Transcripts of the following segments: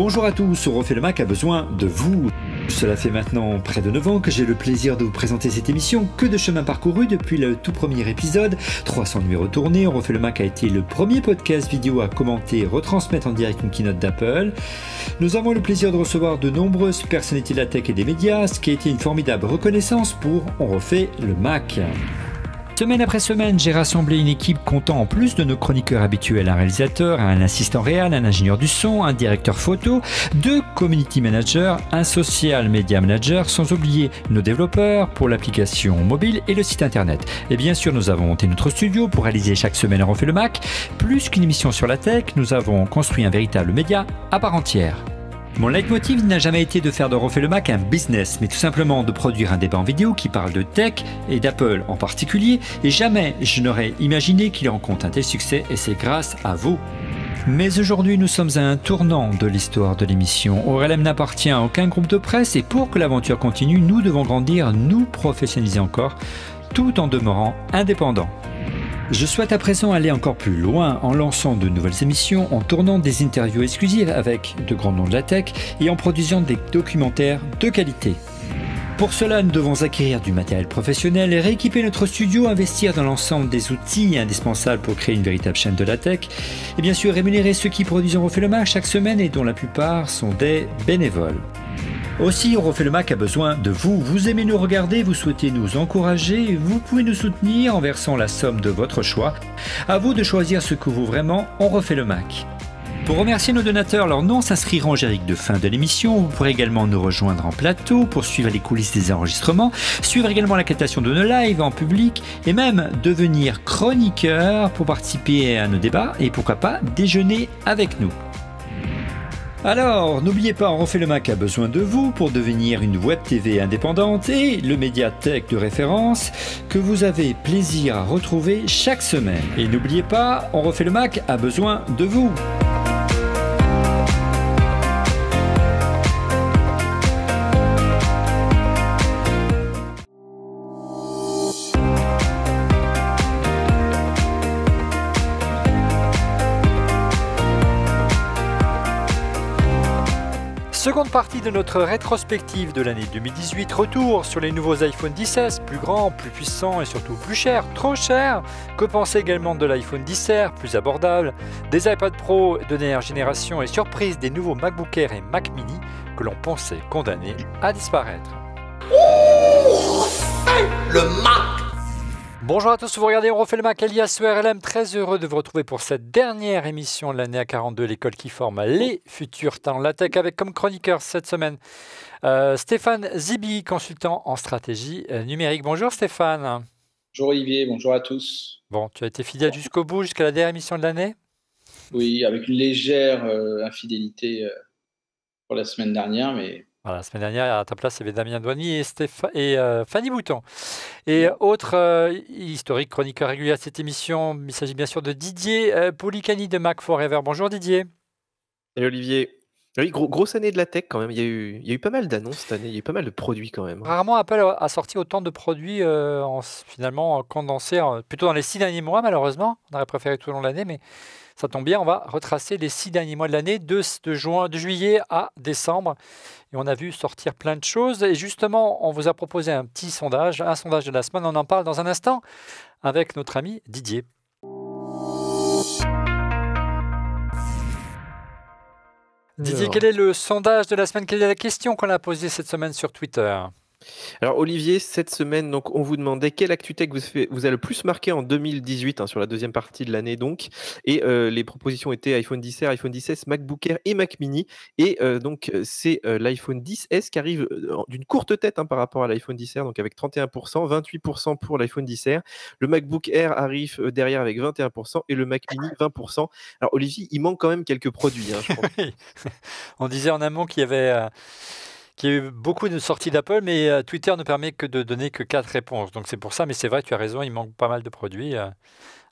Bonjour à tous, On refait le Mac a besoin de vous. Cela fait maintenant près de 9 ans que j'ai le plaisir de vous présenter cette émission. Que de chemin parcouru depuis le tout premier épisode, 300 numéros tournés. On refait le Mac a été le premier podcast vidéo à commenter et retransmettre en direct une keynote d'Apple. Nous avons le plaisir de recevoir de nombreuses personnalités de la tech et des médias, ce qui a été une formidable reconnaissance pour On refait le Mac. Semaine après semaine, j'ai rassemblé une équipe comptant en plus de nos chroniqueurs habituels un réalisateur, un assistant réel, un ingénieur du son, un directeur photo, 2 community managers, un social media manager, sans oublier nos développeurs pour l'application mobile et le site internet. Et bien sûr, nous avons monté notre studio pour réaliser chaque semaine On refait le Mac. Plus qu'une émission sur la tech, nous avons construit un véritable média à part entière. Mon leitmotiv n'a jamais été de faire de Refait le Mac un business, mais tout simplement de produire un débat en vidéo qui parle de tech et d'Apple en particulier, et jamais je n'aurais imaginé qu'il rencontre un tel succès, et c'est grâce à vous. Mais aujourd'hui, nous sommes à un tournant de l'histoire de l'émission. ORLM n'appartient à aucun groupe de presse, et pour que l'aventure continue, nous devons grandir, nous professionnaliser encore, tout en demeurant indépendants. Je souhaite à présent aller encore plus loin en lançant de nouvelles émissions, en tournant des interviews exclusives avec de grands noms de la tech et en produisant des documentaires de qualité. Pour cela, nous devons acquérir du matériel professionnel, rééquiper notre studio, investir dans l'ensemble des outils indispensables pour créer une véritable chaîne de la tech et bien sûr rémunérer ceux qui produisent On refait le Mac chaque semaine et dont la plupart sont des bénévoles. Aussi, On refait le Mac a besoin de vous. Vous aimez nous regarder, vous souhaitez nous encourager, vous pouvez nous soutenir en versant la somme de votre choix. À vous de choisir ce que vous vraiment On refait le Mac. Pour remercier nos donateurs, leurs noms s'inscriront en générique de fin de l'émission. Vous pourrez également nous rejoindre en plateau pour suivre les coulisses des enregistrements, suivre également la captation de nos lives en public et même devenir chroniqueur pour participer à nos débats et pourquoi pas déjeuner avec nous. Alors, n'oubliez pas, On refait le Mac a besoin de vous pour devenir une web TV indépendante et le média tech de référence que vous avez plaisir à retrouver chaque semaine. Et n'oubliez pas, On refait le Mac a besoin de vous. Seconde partie de notre rétrospective de l'année 2018, retour sur les nouveaux iPhone XS, plus grands, plus puissants et surtout plus chers, trop chers. Que penser également de l'iPhone XR, plus abordable, des iPad Pro de dernière génération et surprise des nouveaux MacBook Air et Mac Mini que l'on pensait condamnés à disparaître. Le Mac. Bonjour à tous, vous regardez On refait le Mac alias ORLM, très heureux de vous retrouver pour cette dernière émission de l'année A42, l'école qui forme les futurs talents de la tech, avec comme chroniqueur cette semaine Stéphane Zibi, consultant en stratégie numérique. Bonjour Stéphane. Bonjour Olivier, bonjour à tous. Bon, tu as été fidèle jusqu'au bout, jusqu'à la dernière émission de l'année? Oui, avec une légère infidélité pour la semaine dernière, mais... Voilà, la semaine dernière, à ta place, il y avait Damien Douany et Fanny Bouton. Et autre historique chroniqueur régulier à cette émission, il s'agit bien sûr de Didier Policani de Mac Forever. Bonjour Didier. Salut Olivier. Oui, grosse année de la tech quand même. Il y a eu pas mal d'annonces cette année, il y a eu pas mal de produits quand même. Rarement Apple a sorti autant de produits finalement condensés, plutôt dans les 6 derniers mois malheureusement. On aurait préféré tout au long de l'année, mais ça tombe bien, on va retracer les 6 derniers mois de l'année, de juillet à décembre. Et on a vu sortir plein de choses. Et justement, on vous a proposé un petit sondage, un sondage de la semaine. On en parle dans un instant avec notre ami Didier. Didier, quel est le sondage de la semaine? Quelle est la question qu'on a posée cette semaine sur Twitter? Alors Olivier, cette semaine, donc, on vous demandait quelle ActuTech vous a le plus marqué en 2018, sur la deuxième partie de l'année donc. Et les propositions étaient iPhone XR, iPhone XS, MacBook Air et Mac Mini. Et donc c'est l'iPhone XS qui arrive d'une courte tête par rapport à l'iPhone XR, donc avec 31%, 28% pour l'iPhone XR. Le MacBook Air arrive derrière avec 21% et le Mac Mini 20%. Alors Olivier, il manque quand même quelques produits, je pense. On disait en amont qu'il y avait... qu'il y a eu beaucoup de sorties d'Apple, mais Twitter ne permet que de donner que 4 réponses. Donc c'est pour ça, mais c'est vrai, tu as raison, il manque pas mal de produits.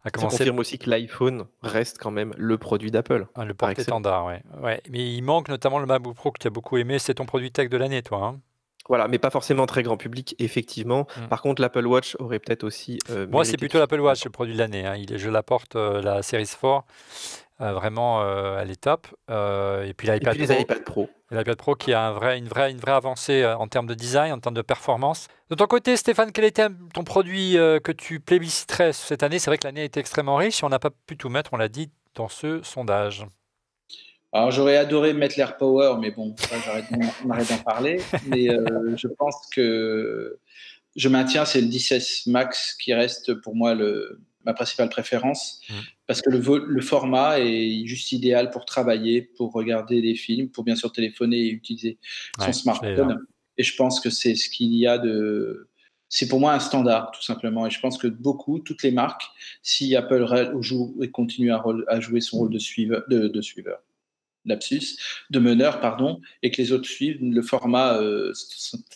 Ça confirme aussi que l'iPhone reste quand même le produit d'Apple. Le porte-étendard, ouais. Mais il manque notamment le MacBook Pro que tu as beaucoup aimé. C'est ton produit tech de l'année, toi. Voilà, mais pas forcément très grand public, effectivement. Par contre, l'Apple Watch aurait peut-être aussi Moi, c'est mérité plutôt de l'Apple Watch, faire le produit de l'année. Je l'apporte, la Series 4. Vraiment, elle est top. Et puis Et puis les iPad Pro. L'iPad Pro qui a une vraie avancée en termes de design, en termes de performance. De ton côté, Stéphane, quel était ton produit que tu plébisciterais cette année? C'est vrai que l'année a été extrêmement riche et on n'a pas pu tout mettre, on l'a dit, dans ce sondage. Alors, j'aurais adoré mettre l'AirPower, mais bon, ça, on arrête d'en parler. Mais je pense que je maintiens, c'est le 10S Max qui reste pour moi ma principale préférence, parce que le format est juste idéal pour travailler, pour regarder des films, pour bien sûr téléphoner et utiliser son smartphone. Et je pense que c'est ce qu'il y a de... C'est pour moi un standard, tout simplement. Et je pense que toutes les marques, si Apple joue et continue à jouer son rôle de suiveur, de meneur, pardon, et que les autres suivent, le format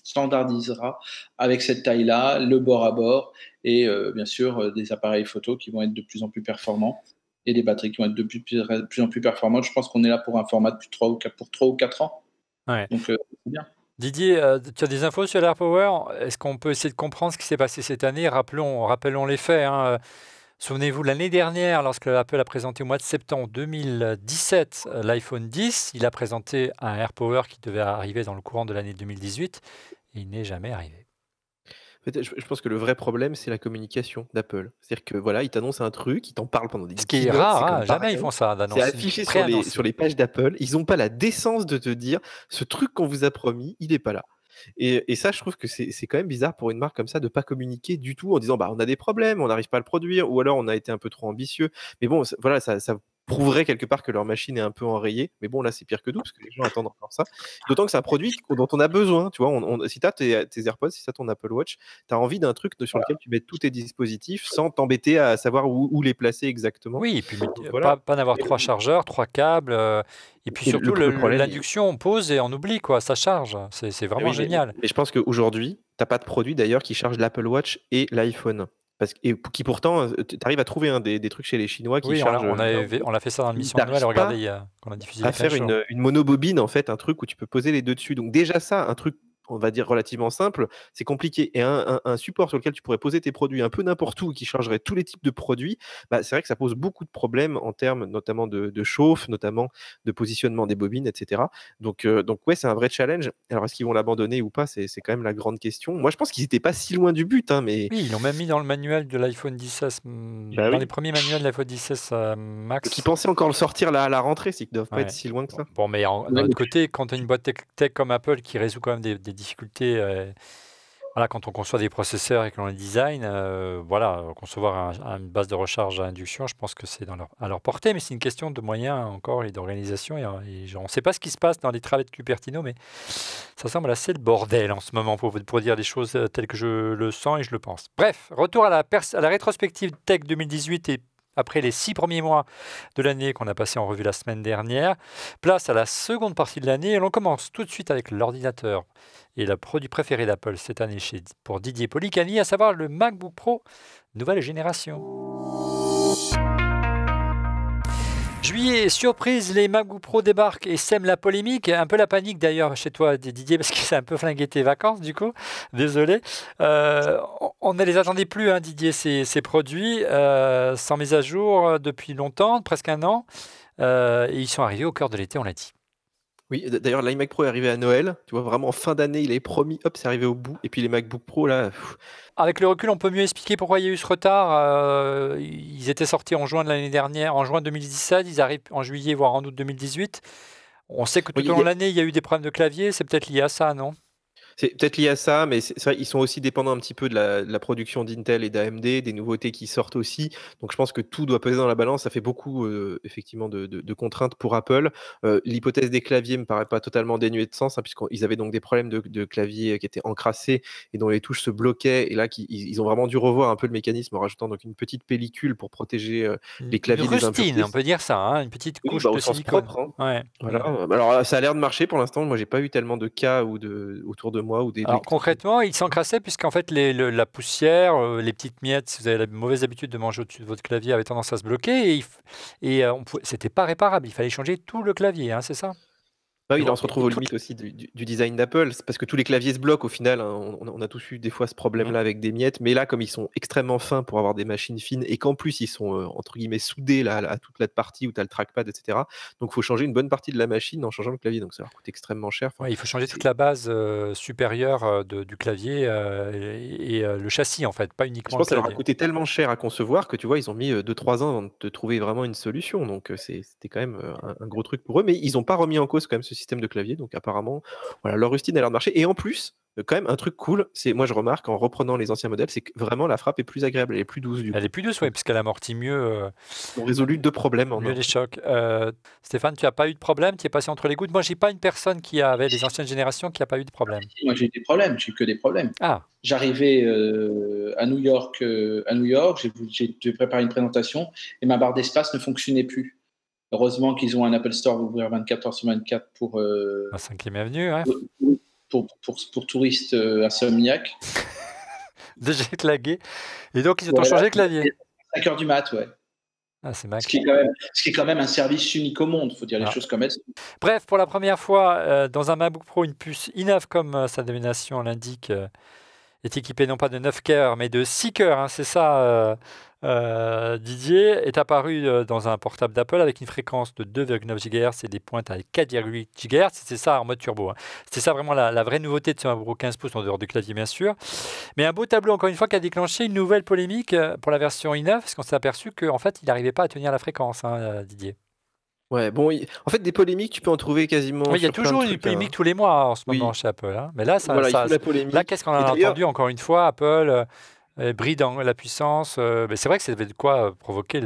standardisera avec cette taille-là, le bord à bord, et bien sûr des appareils photo qui vont être de plus en plus performants et des batteries qui vont être de plus en plus performantes. Je pense qu'on est là pour un format depuis 3 ou 4 ans. Ouais. Donc, c'est bien. Didier, tu as des infos sur l'AirPower? Est-ce qu'on peut essayer de comprendre ce qui s'est passé cette année? Rappelons les faits. Souvenez-vous, l'année dernière, lorsque Apple a présenté au mois de septembre 2017 l'iPhone 10, il a présenté un AirPower qui devait arriver dans le courant de l'année 2018 et il n'est jamais arrivé. En fait, je pense que le vrai problème, c'est la communication d'Apple. C'est-à-dire que voilà, ils t'annoncent un truc, ils t'en parlent pendant des Ce qui est keynotes, rare, c'est jamais ils font ça d'annoncer. C'est affiché sur les pages d'Apple. Ils n'ont pas la décence de te dire ce truc qu'on vous a promis, il n'est pas là. Et ça, je trouve que c'est quand même bizarre pour une marque comme ça de ne pas communiquer du tout en disant on a des problèmes, on n'arrive pas à le produire, ou alors on a été un peu trop ambitieux. Mais bon, voilà, ça prouverait quelque part que leur machine est un peu enrayée. Mais bon, là, c'est pire que tout, parce que les gens attendent encore ça. D'autant que c'est un produit dont on a besoin. Tu vois, si tu as tes AirPods, si tu as ton Apple Watch, tu as envie d'un truc sur lequel tu mets tous tes dispositifs sans t'embêter à savoir où les placer exactement. Oui, et puis voilà. pas n'avoir 3 chargeurs, 3 câbles. Et puis surtout, l'induction, on pose et on oublie, quoi, ça charge. C'est vraiment génial. Mais je pense qu'aujourd'hui, tu n'as pas de produit d'ailleurs qui charge l'Apple Watch et l'iPhone. Et qui pourtant, tu arrives à trouver des trucs chez les Chinois qui chargent. On a fait ça dans l'émission de Noël, regardez, qu'on a diffusé. À faire une monobobine, en fait, un truc où tu peux poser les deux dessus. Donc déjà ça, un truc, on va dire relativement simple, c'est compliqué. Et un support sur lequel tu pourrais poser tes produits un peu n'importe où, qui chargerait tous les types de produits, c'est vrai que ça pose beaucoup de problèmes en termes notamment de chauffe, notamment de positionnement des bobines, etc. Donc ouais, c'est un vrai challenge. Alors est-ce qu'ils vont l'abandonner ou pas, c'est quand même la grande question. Moi, je pense qu'ils n'étaient pas si loin du but. Mais... Oui, ils l'ont même mis dans le manuel de l'iPhone 10S, dans les premiers manuels de l'iPhone 10S Max. Qui pensaient encore le sortir là à la rentrée, c'est qu'ils ne doivent pas être si loin que ça. Bon, mais d'un autre côté, quand tu as une boîte tech comme Apple qui résout quand même des difficultés, voilà, quand on conçoit des processeurs et que l'on les design, concevoir une base de recharge à induction, je pense que c'est à leur portée, mais c'est une question de moyens encore et d'organisation. On ne sait pas ce qui se passe dans les travaux de Cupertino, mais ça semble assez le bordel en ce moment pour dire les choses telles que je le sens et je le pense. Bref, retour à la rétrospective Tech 2018 et après les 6 premiers mois de l'année qu'on a passé en revue la semaine dernière. Place à la seconde partie de l'année et l'on commence tout de suite avec l'ordinateur et le produit préféré d'Apple cette année pour Didier Policani, à savoir le MacBook Pro nouvelle génération. Juillet, surprise, les MacBook Pro débarquent et sèment la polémique. Un peu la panique d'ailleurs chez toi, Didier, parce que ça a un peu flingué tes vacances du coup. Désolé. On ne les attendait plus, Didier, ces produits, sans mise à jour depuis longtemps, presque un an. Et ils sont arrivés au cœur de l'été, on l'a dit. Oui, d'ailleurs, l'iMac Pro est arrivé à Noël. Tu vois, vraiment en fin d'année, il est promis, hop, c'est arrivé au bout. Et puis les MacBook Pro, là... Avec le recul, on peut mieux expliquer pourquoi il y a eu ce retard. Ils étaient sortis en juin de l'année dernière, en juin 2017. Ils arrivent en juillet, voire en août 2018. On sait que tout au long de l'année, il y a eu des problèmes de clavier. C'est peut-être lié à ça, non ? C'est peut-être lié à ça, mais c'est vrai, ils sont aussi dépendants un petit peu de la production d'Intel et d'AMD, des nouveautés qui sortent aussi. Donc je pense que tout doit peser dans la balance. Ça fait beaucoup effectivement de contraintes pour Apple. L'hypothèse des claviers me paraît pas totalement dénuée de sens, puisqu'ils avaient donc des problèmes de claviers qui étaient encrassés et dont les touches se bloquaient. Et là, ils ont vraiment dû revoir un peu le mécanisme en rajoutant donc une petite pellicule pour protéger les claviers des impuretés. On peut dire ça, une petite couche de silicone. Propre, Voilà. Alors ça a l'air de marcher pour l'instant. Moi, j'ai pas eu tellement de cas autour de moi. Alors concrètement, il s'encrassait puisqu'en fait la poussière, les petites miettes, si vous avez la mauvaise habitude de manger au-dessus de votre clavier, avait tendance à se bloquer et c'était pas réparable. Il fallait changer tout le clavier, c'est ça ? Bah oui, là, on se retrouve aux limites aussi du design d'Apple. C'est parce que tous les claviers se bloquent au final, hein. On a tous eu des fois ce problème-là avec des miettes. Mais là, comme ils sont extrêmement fins pour avoir des machines fines et qu'en plus ils sont entre guillemets soudés là, à toute la partie où tu as le trackpad, etc. Donc il faut changer une bonne partie de la machine en changeant le clavier. Donc ça leur coûte extrêmement cher. Enfin, Ouais, il faut changer toute la base supérieure du clavier et le châssis, en fait, pas je uniquement le pense que ça leur a clavier. coûté tellement cher à concevoir que tu vois, ils ont mis 2-3 ans avant de trouver vraiment une solution. Donc c'était quand même un gros truc pour eux. Mais ils n'ont pas remis en cause quand même ce système de clavier. Donc apparemment, voilà, leur rustine a l'air de marcher. Et en plus, quand même, un truc cool, c'est moi je remarque en reprenant les anciens modèles, c'est que vraiment la frappe est plus agréable, elle est plus douce du coup. Elle est plus douce, oui, puisqu'elle amortit mieux, Ils ont résolu 2 problèmes en mieux un. les chocs. Stéphane, tu n'as pas eu de problème? Tu es passé entre les gouttes? Moi, j'ai pas une personne qui avait des anciennes générations qui n'a pas eu de problème. Moi, j'ai eu des problèmes, j'ai eu que des problèmes. Ah, J'arrivais à New York, j'ai préparé une présentation et ma barre d'espace ne fonctionnait plus. Heureusement qu'ils ont un Apple Store ouvert 24 heures sur 24 la 5e avenue, ouais. pour touristes insomniaques. Déjà clagué. Et donc, ils ont Voilà. changé le clavier. 5 heures du mat, ouais. Ah, c'est Mac. Ce qui est quand même un service unique au monde, il faut dire les choses comme elles sont. Bref, pour la première fois, dans un MacBook Pro, une puce i9, comme sa dénomination l'indique, est équipée non pas de 9 cœurs, mais de 6 cœurs. Hein, c'est ça, Didier, est apparu dans un portable d'Apple avec une fréquence de 2,9 GHz et des pointes à 4,8 GHz. C'est ça en mode turbo. Hein. C'était ça vraiment la vraie nouveauté de ce MacBook Pro 15 pouces, en dehors du clavier, bien sûr. Mais un beau tableau, encore une fois, qui a déclenché une nouvelle polémique pour la version i9, parce qu'on s'est aperçu qu'en fait, il n'arrivait pas à tenir la fréquence, hein, Didier. Ouais, bon, en fait, des polémiques, tu peux en trouver quasiment. Oui, il y a sur plein toujours de une trucs, polémique hein. tous les mois en ce Oui. moment chez Apple. Hein. Mais là, Voilà, il faut la polémique. là, qu'est-ce qu'on a Et d'ailleurs- entendu encore une fois? Apple bride la puissance. Mais c'est vrai que ça devait de quoi provoquer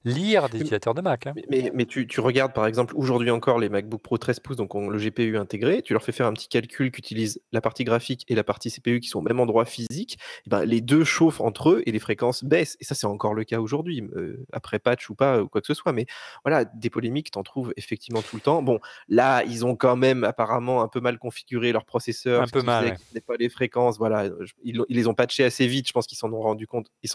l'ire des utilisateurs de Mac. Hein. Mais tu regardes par exemple aujourd'hui encore les MacBook Pro 13 pouces, donc ont le GPU intégré, tu leur fais faire un petit calcul qui utilise la partie graphique et la partie CPU qui sont au même endroit physique, et ben, les deux chauffent entre eux et les fréquences baissent. Et ça, c'est encore le cas aujourd'hui, après patch ou pas, ou quoi que ce soit. Mais voilà, des polémiques, t'en trouves effectivement tout le temps. Bon, là, ils ont quand même apparemment un peu mal configuré leur processeur. Un peu mal, ouais. Qu'ils pas les fréquences. Voilà, ils les ont patchés assez vite. Je pense qu'ils s'en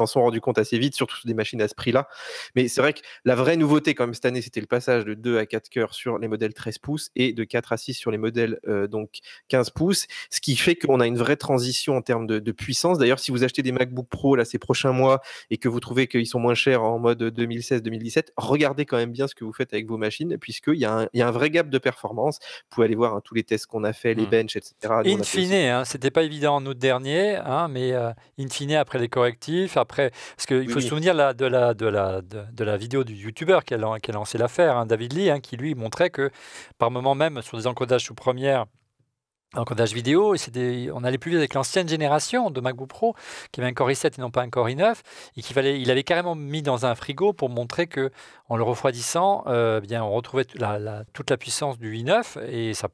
sont rendus compte assez vite, surtout sur des machines à ce prix-là. Mais c'est vrai que la vraie nouveauté quand même cette année, c'était le passage de 2 à 4 cœurs sur les modèles 13 pouces et de 4 à 6 sur les modèles donc 15 pouces, ce qui fait qu'on a une vraie transition en termes de puissance. D'ailleurs, si vous achetez des MacBook Pro là, ces prochains mois et que vous trouvez qu'ils sont moins chers en mode 2016-2017, regardez quand même bien ce que vous faites avec vos machines, puisqu'il y a un vrai gap de performance. Vous pouvez aller voir tous les tests qu'on a fait, les benches, etc. In fine, hein, c'était pas évident en août dernier, hein, mais in fine, après les correctifs, parce qu'il faut se souvenir de la vidéo du youtubeur qui a lancé l'affaire, hein, David Lee, hein, qui lui montrait que par moment même sur des encodages sous première, encodage vidéo, on allait plus vite avec l'ancienne génération de MacBook Pro qui avait un Core i7 et non pas un Core i9, et il avait carrément mis dans un frigo pour montrer que en le refroidissant, bien on retrouvait toute la puissance du i9, et ça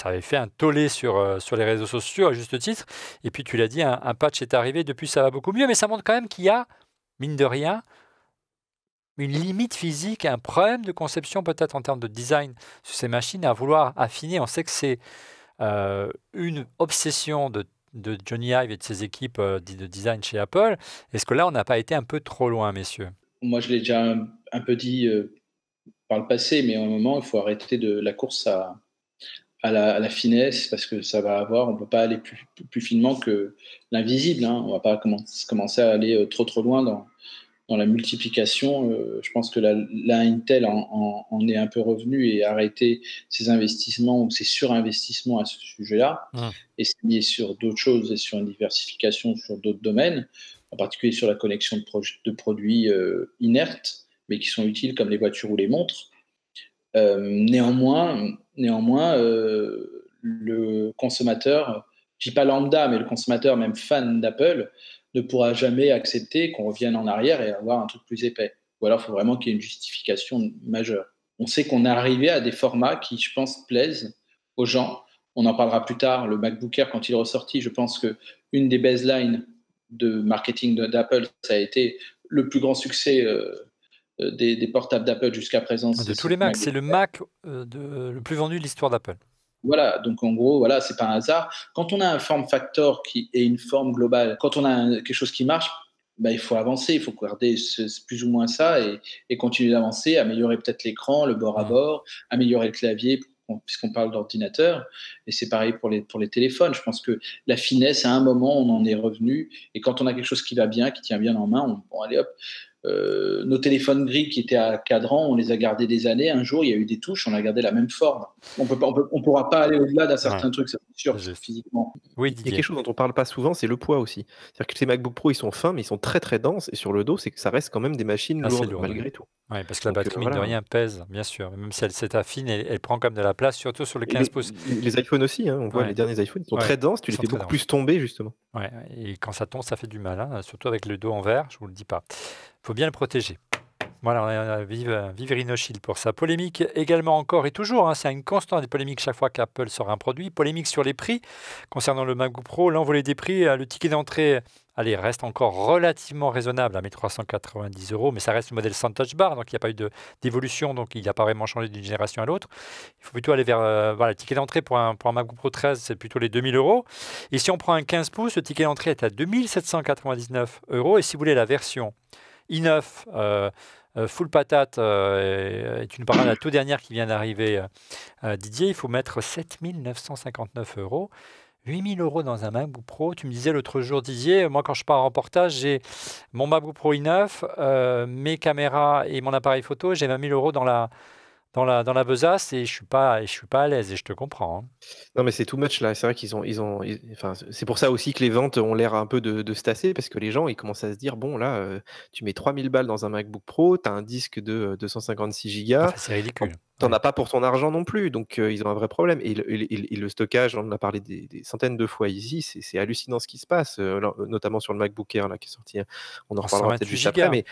avait fait un tollé sur les réseaux sociaux à juste titre. Et puis tu l'as dit, un patch est arrivé, depuis ça va beaucoup mieux, mais ça montre quand même qu'il y a, mine de rien, une limite physique, un problème de conception peut-être en termes de design sur ces machines à vouloir affiner. On sait que c'est une obsession de Johnny Ive et de ses équipes de design chez Apple. Est-ce que là, on n'a pas été un peu trop loin, messieurs? Moi, je l'ai déjà un peu dit par le passé, mais à un moment, il faut arrêter la course à la finesse, parce que on ne peut pas aller plus finement que l'invisible. Hein. On ne va pas commencer à aller trop loin dans la multiplication. Je pense que la Intel en est un peu revenu et a arrêté ses investissements ou ses surinvestissements à ce sujet-là, et s'est mis sur d'autres choses et sur une diversification sur d'autres domaines, en particulier sur la connexion de produits inertes, mais qui sont utiles comme les voitures ou les montres. Néanmoins, le consommateur, je ne dis pas lambda, mais le consommateur même fan d'Apple, ne pourra jamais accepter qu'on revienne en arrière et avoir un truc plus épais. Ou alors, il faut vraiment qu'il y ait une justification majeure. On sait qu'on est arrivé à des formats qui, je pense, plaisent aux gens. On en parlera plus tard. Le MacBook Air, quand il est ressorti, je pense qu'une des baselines de marketing d'Apple, ça a été le plus grand succès des portables d'Apple jusqu'à présent. De tous les Macs, c'est le Mac le plus vendu de l'histoire d'Apple. Voilà, donc en gros, voilà, c'est pas un hasard. Quand on a un form factor qui est une forme globale, quand on a quelque chose qui marche, bah, il faut avancer, il faut garder plus ou moins ça et continuer d'avancer, améliorer peut-être l'écran, le bord à bord, améliorer le clavier puisqu'on parle d'ordinateur, et c'est pareil pour les téléphones. Je pense que la finesse, à un moment, on en est revenu, et quand on a quelque chose qui va bien, qui tient bien en main, bon, allez hop. Nos téléphones gris qui étaient à cadran, on les a gardés des années. Un jour, il y a eu des touches, on a gardé la même forme. On pourra pas aller au-delà d'un certain truc, c'est sûr, physiquement. Oui, il y a quelque chose dont on parle pas souvent, c'est le poids aussi. C'est-à-dire que ces MacBook Pro, ils sont fins, mais ils sont très très denses, et sur le dos, c'est que ça reste quand même des machines lourdes, malgré tout. Oui, parce que la batterie, mine de rien, pèse, bien sûr. Même si elle s'affine, elle prend quand même de la place, surtout sur le 15 pouces. Les iPhones aussi, on voit les derniers iPhones, ils sont très denses, tu les fais beaucoup plus tomber, justement. Ouais, et quand ça tombe, ça fait du mal, surtout avec le dos en verre, je vous le dis pas. Il faut bien le protéger. Voilà, vive Rhinoshield pour ça. Polémique également encore et toujours, c'est une constante des polémiques chaque fois qu'Apple sort un produit. Polémique sur les prix concernant le MacBook Pro, l'envolée des prix, le ticket d'entrée reste encore relativement raisonnable à 1390 €, mais ça reste le modèle sans touch bar, donc il n'y a pas eu d'évolution, donc il n'a pas vraiment changé d'une génération à l'autre. Il faut plutôt aller vers le ticket d'entrée pour un MacBook Pro 13, c'est plutôt les 2000 €. Et si on prend un 15 pouces, le ticket d'entrée est à 2799 €. Et si vous voulez la version i9 full patate, et tu nous parles de la toute dernière qui vient d'arriver, Didier, il faut mettre 7959 €. 8000 € dans un MacBook Pro. Tu me disais l'autre jour, Didier, moi quand je pars en reportage, j'ai mon MacBook Pro i9, mes caméras et mon appareil photo, j'ai 20 000 € dans la besace et je suis pas à l'aise et je te comprends. Non, mais c'est too much là. C'est vrai enfin, c'est pour ça aussi que les ventes ont l'air un peu de se tasser, parce que les gens ils commencent à se dire bon là, tu mets 3000 balles dans un MacBook Pro, tu as un disque de 256 Go. C'est ridicule. T'en as pas pour ton argent non plus, donc ils ont un vrai problème. Et le stockage, on en a parlé des centaines de fois ici, c'est hallucinant ce qui se passe, notamment sur le MacBook Air là, qui est sorti. On en reparlera peut-être juste après, mais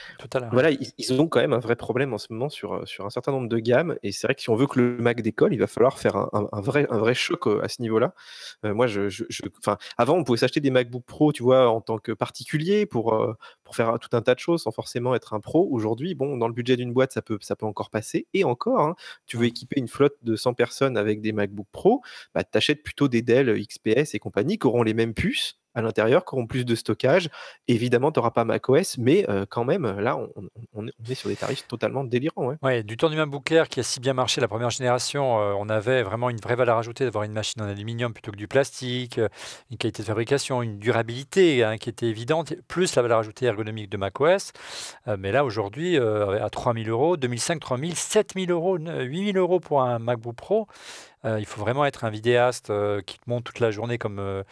voilà, ils ont quand même un vrai problème en ce moment sur un certain nombre de gammes. Et c'est vrai que si on veut que le Mac décolle, il va falloir faire un vrai choc à ce niveau-là. Moi, avant, on pouvait s'acheter des MacBook Pro, tu vois, en tant que particulier pour faire tout un tas de choses sans forcément être un pro. Aujourd'hui, bon, dans le budget d'une boîte, ça peut encore passer. Et encore, tu veux équiper une flotte de 100 personnes avec des MacBook Pro, bah, tu achètes plutôt des Dell XPS et compagnie qui auront les mêmes puces à l'intérieur, qui auront plus de stockage. Évidemment, tu n'auras pas macOS, mais quand même, là, on est sur des tarifs totalement délirants. Ouais, du temps du MacBook Air qui a si bien marché la première génération, on avait vraiment une vraie valeur ajoutée d'avoir une machine en aluminium plutôt que du plastique, une qualité de fabrication, une durabilité qui était évidente, plus la valeur ajoutée ergonomique de macOS. Mais là, aujourd'hui, à 3000 €, 2005, 3000, 7000 €, 8000 € pour un MacBook Pro, il faut vraiment être un vidéaste qui te monte toute la journée comme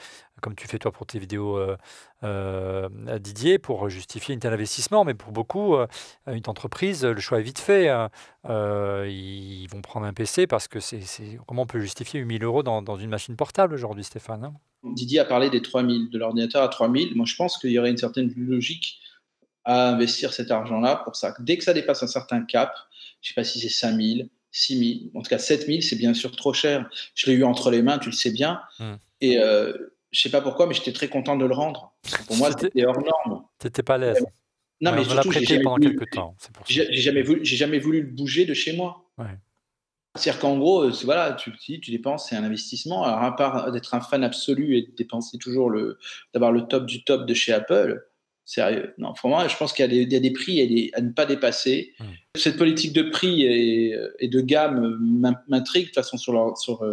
tu fais toi pour tes vidéos, Didier, pour justifier un tel investissement. Mais pour beaucoup, une entreprise, le choix est vite fait. Ils vont prendre un PC parce que comment on peut justifier 8000 € dans une machine portable aujourd'hui, Stéphane, Didier a parlé des 3000, de l'ordinateur à 3000. Moi, je pense qu'il y aurait une certaine logique à investir cet argent-là pour ça. Dès que ça dépasse un certain cap, je ne sais pas si c'est 5000, 6000, en tout cas 7000, c'est bien sûr trop cher. Je l'ai eu entre les mains, tu le sais bien. Et je sais pas pourquoi, mais j'étais très content de le rendre. Parce que pour moi, c'était hors norme. T'étais pas à l'aise. Non, mais on l'a prêté pendant quelques temps. J'ai jamais voulu le bouger de chez moi. Ouais. C'est-à-dire qu'en gros, voilà, tu dépenses, c'est un investissement. Alors, à part d'être un fan absolu et de dépenser toujours d'avoir le top du top de chez Apple, sérieux. Non, vraiment, je pense qu'il y a des prix à ne pas dépasser. Cette politique de prix et de gamme m'intrigue de toute façon sur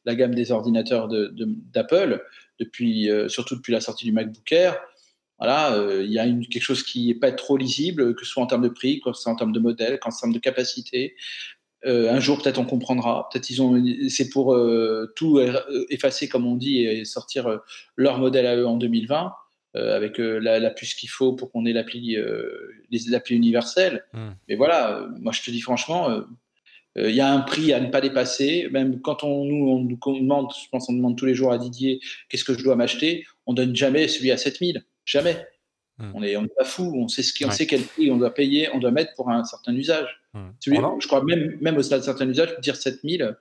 la gamme des ordinateurs d'Apple, surtout depuis la sortie du MacBook Air. Voilà, il y a quelque chose qui n'est pas trop lisible, que ce soit en termes de prix, que ce soit en termes de modèle, qu'en termes de capacité. Un jour, peut-être on comprendra. Peut-être c'est pour tout effacer, comme on dit, et sortir leur modèle à eux en 2020. Avec la puce qu'il faut pour qu'on ait l'appli universelle. Mais voilà, moi je te dis franchement, il y a un prix à ne pas dépasser. Même quand on nous demande, je pense on demande tous les jours à Didier qu'est-ce que je dois m'acheter, on donne jamais celui à 7000, jamais. On n'est pas fou, on sait quel prix on doit payer, on doit mettre pour un certain usage. Je crois même au certain usage, dire 7000.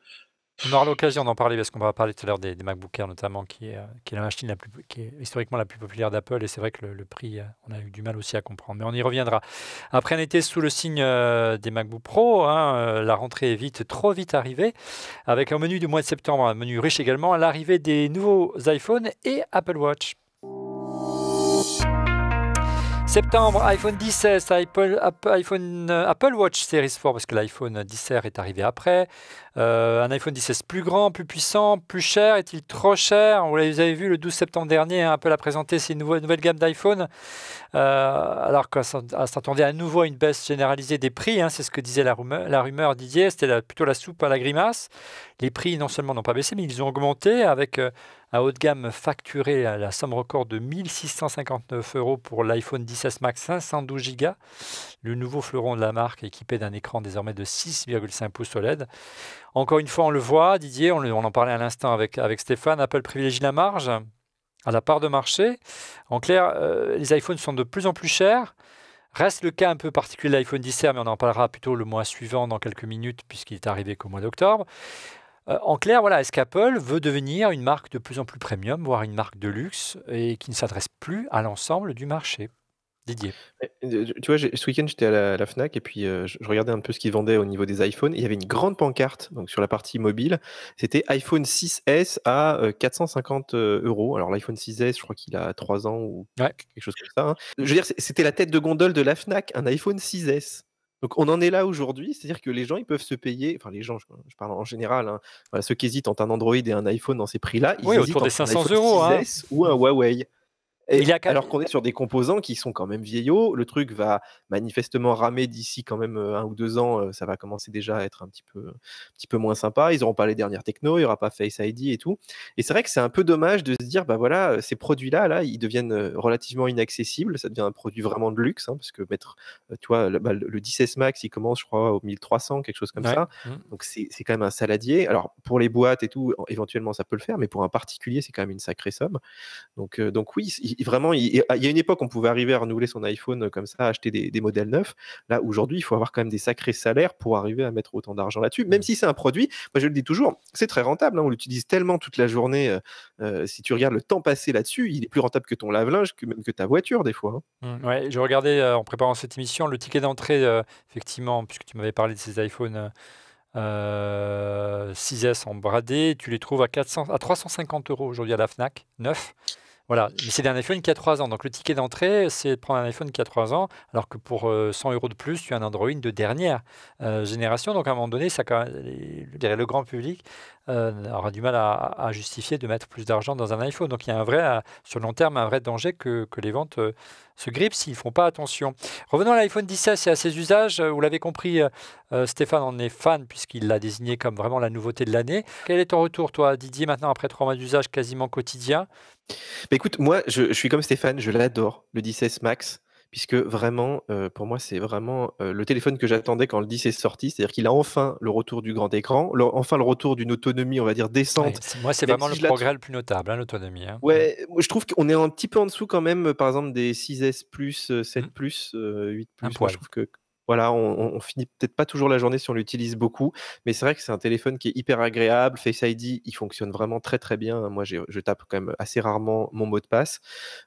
On aura l'occasion d'en parler parce qu'on va parler tout à l'heure des MacBook Air notamment, qui est la machine qui est historiquement la plus populaire d'Apple, et c'est vrai que le prix, on a eu du mal aussi à comprendre, mais on y reviendra. Après un été sous le signe des MacBook Pro, la rentrée est trop vite arrivée, avec un menu du mois de septembre, un menu riche également, l'arrivée des nouveaux iPhones et Apple Watch. Septembre, iPhone 16, Apple Watch Series 4, parce que l'iPhone 10 est arrivé après. Un iPhone 16 plus grand, plus puissant, plus cher. Est-il trop cher? Vous avez vu, le 12 septembre dernier, Apple a présenté ses nouvelles gammes d'iPhone, alors qu'on s'attendait à nouveau à une baisse généralisée des prix. C'est ce que disait la rumeur Didier. C'était plutôt la soupe à la grimace. Les prix, non seulement n'ont pas baissé, mais ils ont augmenté avec un haut de gamme facturé à la somme record de 1 659 € pour l'iPhone 16 Max 512 Go, le nouveau fleuron de la marque équipé d'un écran désormais de 6,5 pouces OLED. Encore une fois, on le voit, Didier, on en parlait à l'instant avec Stéphane, Apple privilégie la marge à la part de marché. En clair, les iPhones sont de plus en plus chers. Reste le cas un peu particulier de l'iPhone 10, mais on en parlera plutôt le mois suivant dans quelques minutes puisqu'il est arrivé qu'au mois d'octobre. En clair, voilà, est-ce qu'Apple veut devenir une marque de plus en plus premium, voire une marque de luxe, et qui ne s'adresse plus à l'ensemble du marché? Didier. Tu vois, ce week-end, j'étais à la Fnac et puis je regardais un peu ce qu'ils vendaient au niveau des iPhones. Il y avait une grande pancarte donc, sur la partie mobile. C'était iPhone 6S à 450 €. Alors l'iPhone 6S, je crois qu'il a 3 ans ou quelque chose comme ça. Je veux dire, c'était la tête de gondole de la Fnac, un iPhone 6S. Donc on en est là aujourd'hui, c'est-à-dire que les gens ils peuvent se payer, enfin les gens, je parle en général, voilà, ceux qui hésitent entre un Android et un iPhone dans ces prix-là, ils hésitent autour des entre un 500 iPhone €. 6S ou un Huawei. Alors qu'on est sur des composants qui sont quand même vieillots, le truc va manifestement ramer d'ici quand même 1 ou 2 ans, ça va commencer déjà à être un petit peu moins sympa. Ils n'auront pas les dernières techno, il n'y aura pas Face ID et tout. Et c'est vrai que c'est un peu dommage de se dire, bah voilà, ces produits-là, ils deviennent relativement inaccessibles. Ça devient un produit vraiment de luxe, parce que tu vois, le 10S Max, il commence, je crois, au 1300, quelque chose comme ça. Donc c'est quand même un saladier. Alors pour les boîtes et tout, éventuellement ça peut le faire, mais pour un particulier, c'est quand même une sacrée somme. Donc oui, vraiment, il y a une époque, on pouvait arriver à renouveler son iPhone comme ça, acheter des modèles neufs. Là, aujourd'hui, il faut avoir quand même des sacrés salaires pour arriver à mettre autant d'argent là-dessus. Même si c'est un produit, moi je le dis toujours, c'est très rentable. On l'utilise tellement toute la journée. Si tu regardes le temps passé là-dessus, il est plus rentable que ton lave-linge, même que ta voiture des fois. Ouais, je regardais en préparant cette émission le ticket d'entrée, effectivement, puisque tu m'avais parlé de ces iPhones 6S en bradé, tu les trouves à 350 € aujourd'hui à la Fnac, neuf. Voilà, mais c'est un iPhone qui a 3 ans. Donc le ticket d'entrée, c'est de prendre un iPhone qui a 3 ans, alors que pour 100 € de plus, tu as un Android de dernière génération. Donc à un moment donné, ça, je dirais, le grand public aura du mal à justifier de mettre plus d'argent dans un iPhone. Donc il y a sur le long terme, un vrai danger que les ventes se grippent s'ils ne font pas attention. Revenons à l'iPhone 16 et à ses usages. Vous l'avez compris, Stéphane en est fan puisqu'il l'a désigné comme vraiment la nouveauté de l'année. Quel est ton retour, toi, Didier, maintenant après 3 mois d'usage quasiment quotidien? Bah écoute, moi, je suis comme Stéphane, je l'adore, le 10S Max, puisque vraiment, pour moi, c'est vraiment le téléphone que j'attendais quand le 10 est sorti. C'est-à-dire qu'il a enfin le retour du grand écran, enfin le retour d'une autonomie, on va dire, décente. Moi, c'est vraiment le progrès le plus notable, l'autonomie. Ouais, je trouve qu'on est un petit peu en dessous quand même, par exemple, des 6S Plus, 7 Plus, 8 Plus. Moi, je trouve que voilà, on finit peut-être pas toujours la journée si on l'utilise beaucoup, mais c'est vrai que c'est un téléphone qui est hyper agréable. Face ID, il fonctionne vraiment très très bien. Moi, je tape quand même assez rarement mon mot de passe.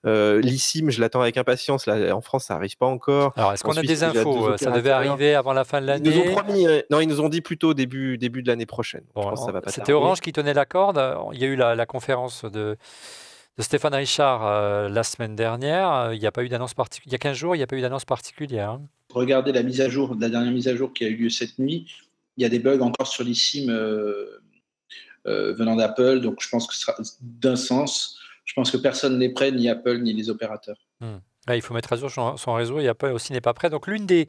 l'eSIM, je l'attends avec impatience. Là, en France, ça arrive pas encore. Alors, est-ce qu'on a des infos? Ça devait arriver avant la fin de l'année. Ils nous ont promis, non, ils nous ont dit plutôt début de l'année prochaine. Bon, je pense que ça va pas c'était tarder. Orange qui tenait la corde. Il y a eu la conférence de Stéphane Richard la semaine dernière. Il n'y a pas eu d'annonce particulière. Il y a 15 jours, il n'y a pas eu d'annonce particulière. Regardez la dernière mise à jour qui a eu lieu cette nuit. Il y a des bugs encore sur l'eSIM venant d'Apple, donc je pense que ce sera d'un sens. Je pense que personne n'est prêt, ni Apple, ni les opérateurs. Il faut mettre à jour son réseau et Apple aussi n'est pas prêt. Donc l'une des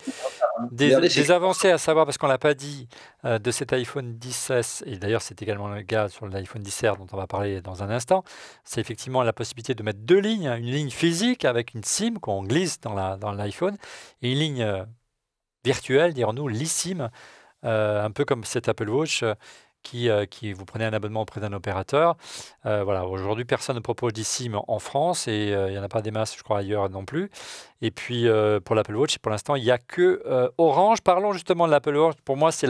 avancées à savoir, parce qu'on ne l'a pas dit, de cet iPhone 10S, et d'ailleurs c'est également le cas sur l'iPhone 10R dont on va parler dans un instant, c'est effectivement la possibilité de mettre 2 lignes, une ligne physique avec une SIM qu'on glisse dans l'iPhone et une ligne virtuelle, dirons-nous, l'eSIM, un peu comme cet Apple Watch qui vous prenez un abonnement auprès d'un opérateur. Voilà, aujourd'hui, personne ne propose d'eSIM en France et il n'y en a pas des masses, je crois, ailleurs non plus. Et puis, pour l'Apple Watch, pour l'instant, il n'y a que Orange. Parlons justement de l'Apple Watch. Pour moi, c'est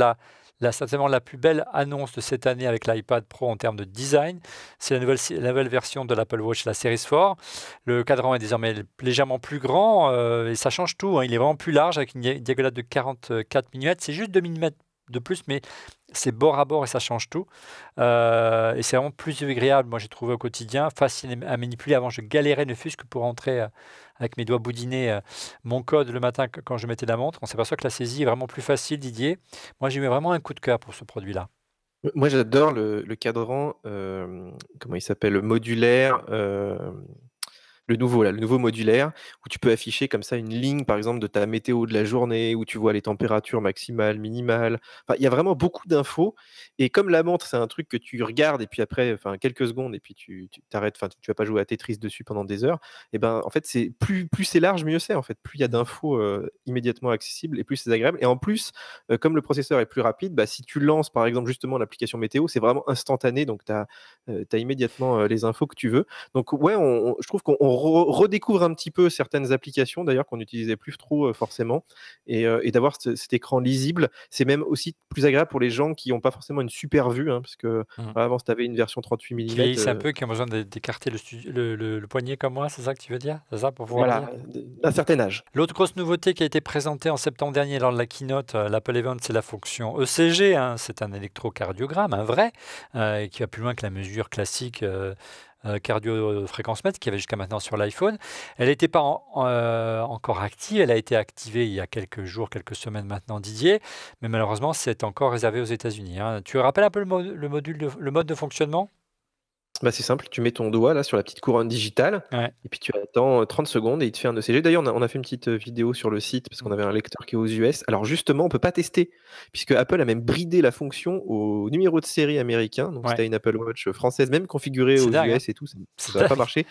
certainement la plus belle annonce de cette année avec l'iPad Pro en termes de design. C'est la nouvelle version de l'Apple Watch, la Series 4. Le cadran est désormais légèrement plus grand et ça change tout. Il est vraiment plus large avec une diagonale de 44 mm. C'est juste 2 mm de plus, mais c'est bord à bord et ça change tout. Et c'est vraiment plus agréable, moi j'ai trouvé au quotidien, facile à manipuler. Avant, je galérais, ne fût-ce que pour entrer avec mes doigts boudinés mon code le matin quand je mettais la montre. On s'aperçoit que la saisie est vraiment plus facile, Didier. Moi, j'ai eu vraiment un coup de cœur pour ce produit-là. Moi, j'adore le cadran, comment il s'appelle? Modulaire, le nouveau modulaire, où tu peux afficher comme ça une ligne, par exemple, de ta météo de la journée, où tu vois les températures maximales, minimales. Enfin, il y a vraiment beaucoup d'infos. Et comme la montre, c'est un truc que tu regardes et puis après, enfin, quelques secondes, et puis tu t'arrêtes, enfin, tu vas pas jouer à Tetris dessus pendant des heures. Et ben, en fait, c'est plus c'est large, mieux c'est. En fait, plus il y a d'infos immédiatement accessibles et plus c'est agréable. Et en plus, comme le processeur est plus rapide, bah, si tu lances, par exemple, justement l'application météo, c'est vraiment instantané. Donc, tu as immédiatement les infos que tu veux. Donc ouais, je trouve qu'on redécouvre un petit peu certaines applications d'ailleurs qu'on n'utilisait plus trop forcément, et d'avoir cet écran lisible, c'est même aussi plus agréable pour les gens qui n'ont pas forcément une super vue, hein, parce que voilà, avant, si tu avais une version 38 Qui mm, vieillissent un peu, qui ont besoin d'écarter le poignet comme moi, c'est ça que tu veux dire? C'est ça pour pouvoir voilà, lire? d'un certain âge. L'autre grosse nouveauté qui a été présentée en septembre dernier lors de la keynote, l'Apple Event, c'est la fonction ECG, hein. C'est un électrocardiogramme, un vrai, et qui va plus loin que la mesure classique cardio-fréquence-mètre qu'il y avait jusqu'à maintenant sur l'iPhone. Elle n'était pas encore active, elle a été activée il y a quelques jours, quelques semaines maintenant, Didier, mais malheureusement, c'est encore réservé aux États-Unis, hein. Tu rappelles un peu le mode de fonctionnement? Bah, c'est simple, tu mets ton doigt là sur la petite couronne digitale Ouais. et puis tu attends 30 secondes et il te fait un ECG. D'ailleurs, on a fait une petite vidéo sur le site parce qu'on avait un lecteur qui est aux US. Alors justement, on peut pas tester puisque Apple a même bridé la fonction au numéro de série américain. Donc si tu as une Apple Watch française, même configurée C'est aux dingue, hein. US et tout, ça va pas marcher.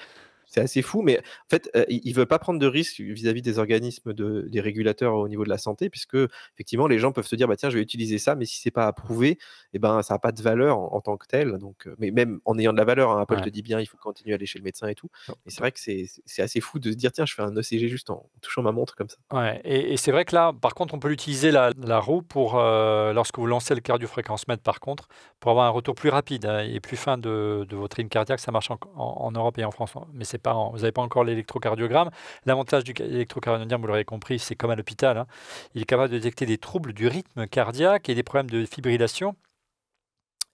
C'est assez fou, mais en fait, ils ne veulent pas prendre de risques vis-à-vis des organismes, des régulateurs au niveau de la santé, puisque effectivement, les gens peuvent se dire, bah tiens, je vais utiliser ça, mais si c'est pas approuvé, eh ben, ça n'a pas de valeur en tant que tel. Donc, mais même en ayant de la valeur, hein, Apple te dit bien, il faut continuer à aller chez le médecin et tout. Et c'est vrai que c'est assez fou de se dire, tiens, je fais un ECG juste en touchant ma montre comme ça. Ouais, et c'est vrai que là, par contre, on peut l'utiliser la roue pour lorsque vous lancez le cardiofréquence-mètre, par contre, pour avoir un retour plus rapide et plus fin de votre rythme cardiaque. Ça marche en Europe et en France, mais c'est pas vous n'avez pas encore l'électrocardiogramme. L'avantage du électrocardiogramme, vous l'aurez compris, c'est comme à l'hôpital, hein. Il est capable de détecter des troubles du rythme cardiaque et des problèmes de fibrillation.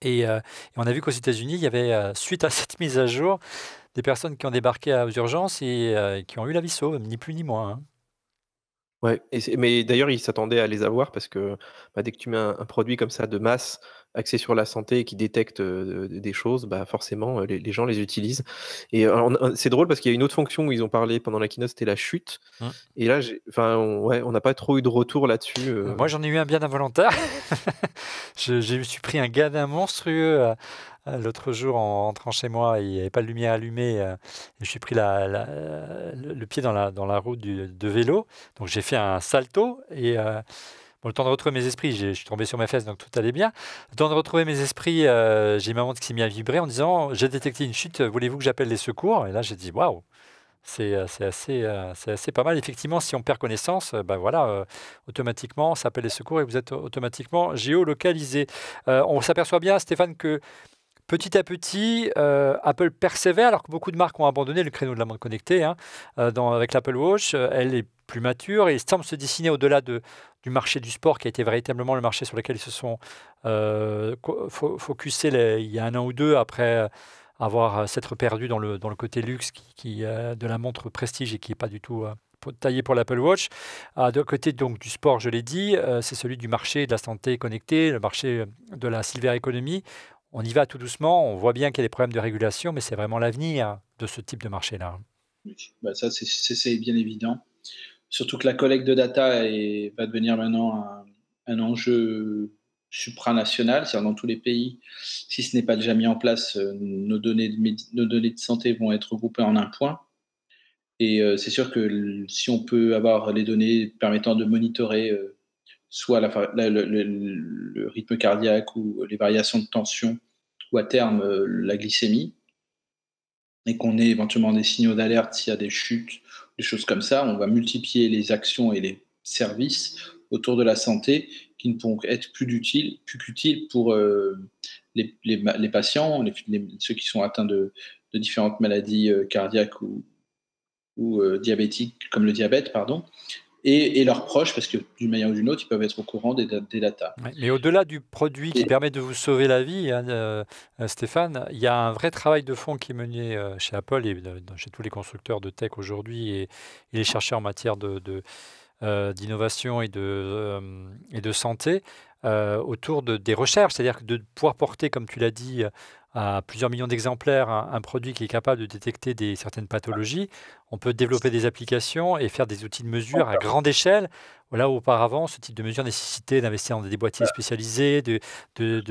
Et on a vu qu'aux États-Unis, il y avait, suite à cette mise à jour, des personnes qui ont débarqué aux urgences et qui ont eu la vie sauve, ni plus ni moins, hein. Ouais, mais d'ailleurs, ils s'attendaient à les avoir parce que bah, dès que tu mets un produit comme ça de masse, axé sur la santé et qui détecte des choses, bah, forcément, les gens les utilisent. Et c'est drôle parce qu'il y a une autre fonction où ils ont parlé pendant la keynote, c'était la chute. Et là, on n'a pas trop eu de retour là-dessus. Moi, j'en ai eu un bien involontaire. Je me suis pris un gadin monstrueux l'autre jour en rentrant chez moi. Il n'y avait pas de lumière allumée. Et je suis pris le pied dans la roue de vélo. Donc, j'ai fait un salto. Et bon, le temps de retrouver mes esprits, je suis tombé sur mes fesses, donc tout allait bien. Le temps de retrouver mes esprits, j'ai ma montre qui s'est mise à vibrer en disant, j'ai détecté une chute, voulez-vous que j'appelle les secours? Et là, j'ai dit, waouh! C'est assez pas mal. Effectivement, si on perd connaissance, bah, voilà, automatiquement, ça appelle les secours et vous êtes automatiquement géolocalisé. On s'aperçoit bien, Stéphane, que petit à petit, Apple persévère alors que beaucoup de marques ont abandonné le créneau de la montre connectée, hein, avec l'Apple Watch. Elle est plus mature et semble se dessiner au-delà du marché du sport qui a été véritablement le marché sur lequel ils se sont focusés il y a un an ou deux après avoir s'être perdu dans le côté luxe de la montre prestige et qui n'est pas du tout taillé pour l'Apple Watch. De côté donc du sport, je l'ai dit, c'est celui du marché de la santé connectée, le marché de la silver economy. On y va tout doucement, on voit bien qu'il y a des problèmes de régulation, mais c'est vraiment l'avenir de ce type de marché-là. Oui, bah ça c'est bien évident. Surtout que la collecte de data va devenir maintenant un enjeu supranational, c'est-à-dire dans tous les pays. Si ce n'est pas déjà mis en place, nos données de santé vont être regroupées en un point. Et c'est sûr que si on peut avoir les données permettant de monitorer soit le rythme cardiaque ou les variations de tension, ou à terme la glycémie, et qu'on ait éventuellement des signaux d'alerte s'il y a des chutes, des choses comme ça, on va multiplier les actions et les services autour de la santé qui ne pourront être plus qu'utiles pour les patients, ceux qui sont atteints de différentes maladies cardiaques ou diabétiques, comme le diabète, pardon. et leurs proches, parce que d'une manière ou d'une autre, ils peuvent être au courant des datas. Ouais, mais au-delà du produit qui Et- permet de vous sauver la vie, hein, Stéphane, il y a un vrai travail de fond qui est mené chez Apple et chez tous les constructeurs de tech aujourd'hui et les chercheurs en matière d'innovation et de santé autour des recherches, c'est-à-dire que de pouvoir porter, comme tu l'as dit, à plusieurs millions d'exemplaires un produit qui est capable de détecter certaines pathologies. On peut développer des applications et faire des outils de mesure à grande échelle. Là où auparavant, ce type de mesure nécessitait d'investir dans des boîtiers spécialisés, de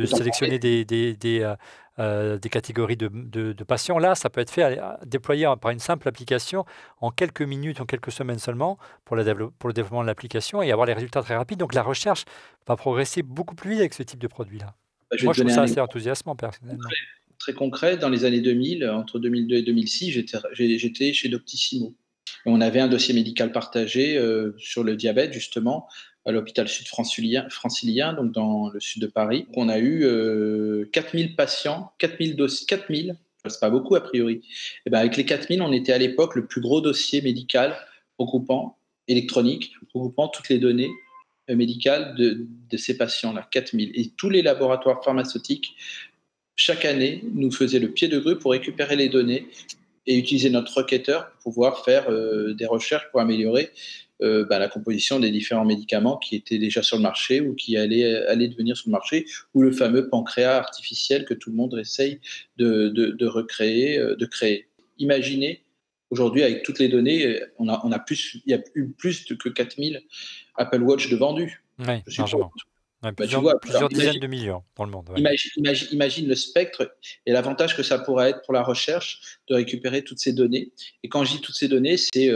sélectionner des catégories de patients. Là, ça peut être fait, déployé par une simple application en quelques minutes, en quelques semaines seulement, pour le développement de l'application et avoir les résultats très rapides. Donc la recherche va progresser beaucoup plus vite avec ce type de produit-là. Je vais Moi, te je trouve donner ça un assez exemple enthousiasmant, personnellement. très concret. Dans les années 2000, entre 2002 et 2006, j'étais chez Doctissimo. Et on avait un dossier médical partagé sur le diabète, justement, à l'hôpital sud francilien, donc dans le sud de Paris. On a eu 4000 patients, 4000 dossiers, 4000, c'est pas beaucoup a priori. Et ben avec les 4000, on était à l'époque le plus gros dossier médical électronique, regroupant toutes les données médicales de ces patients-là, 4000. Et tous les laboratoires pharmaceutiques, chaque année, nous faisaient le pied de grue pour récupérer les données et utiliser notre requêteur pour pouvoir faire des recherches pour améliorer la composition des différents médicaments qui étaient déjà sur le marché ou qui allaient devenir sur le marché, ou le fameux pancréas artificiel que tout le monde essaye de recréer, de créer. Imaginez, aujourd'hui, avec toutes les données, il y a eu plus que 4000 Apple Watch de vendus. Oui, Je suppose. largement. Ouais, Tu vois, plusieurs dizaines imagine, de millions dans le monde. Ouais. imagine le spectre et l'avantage que ça pourrait être pour la recherche de récupérer toutes ces données. Et quand je dis toutes ces données, c'est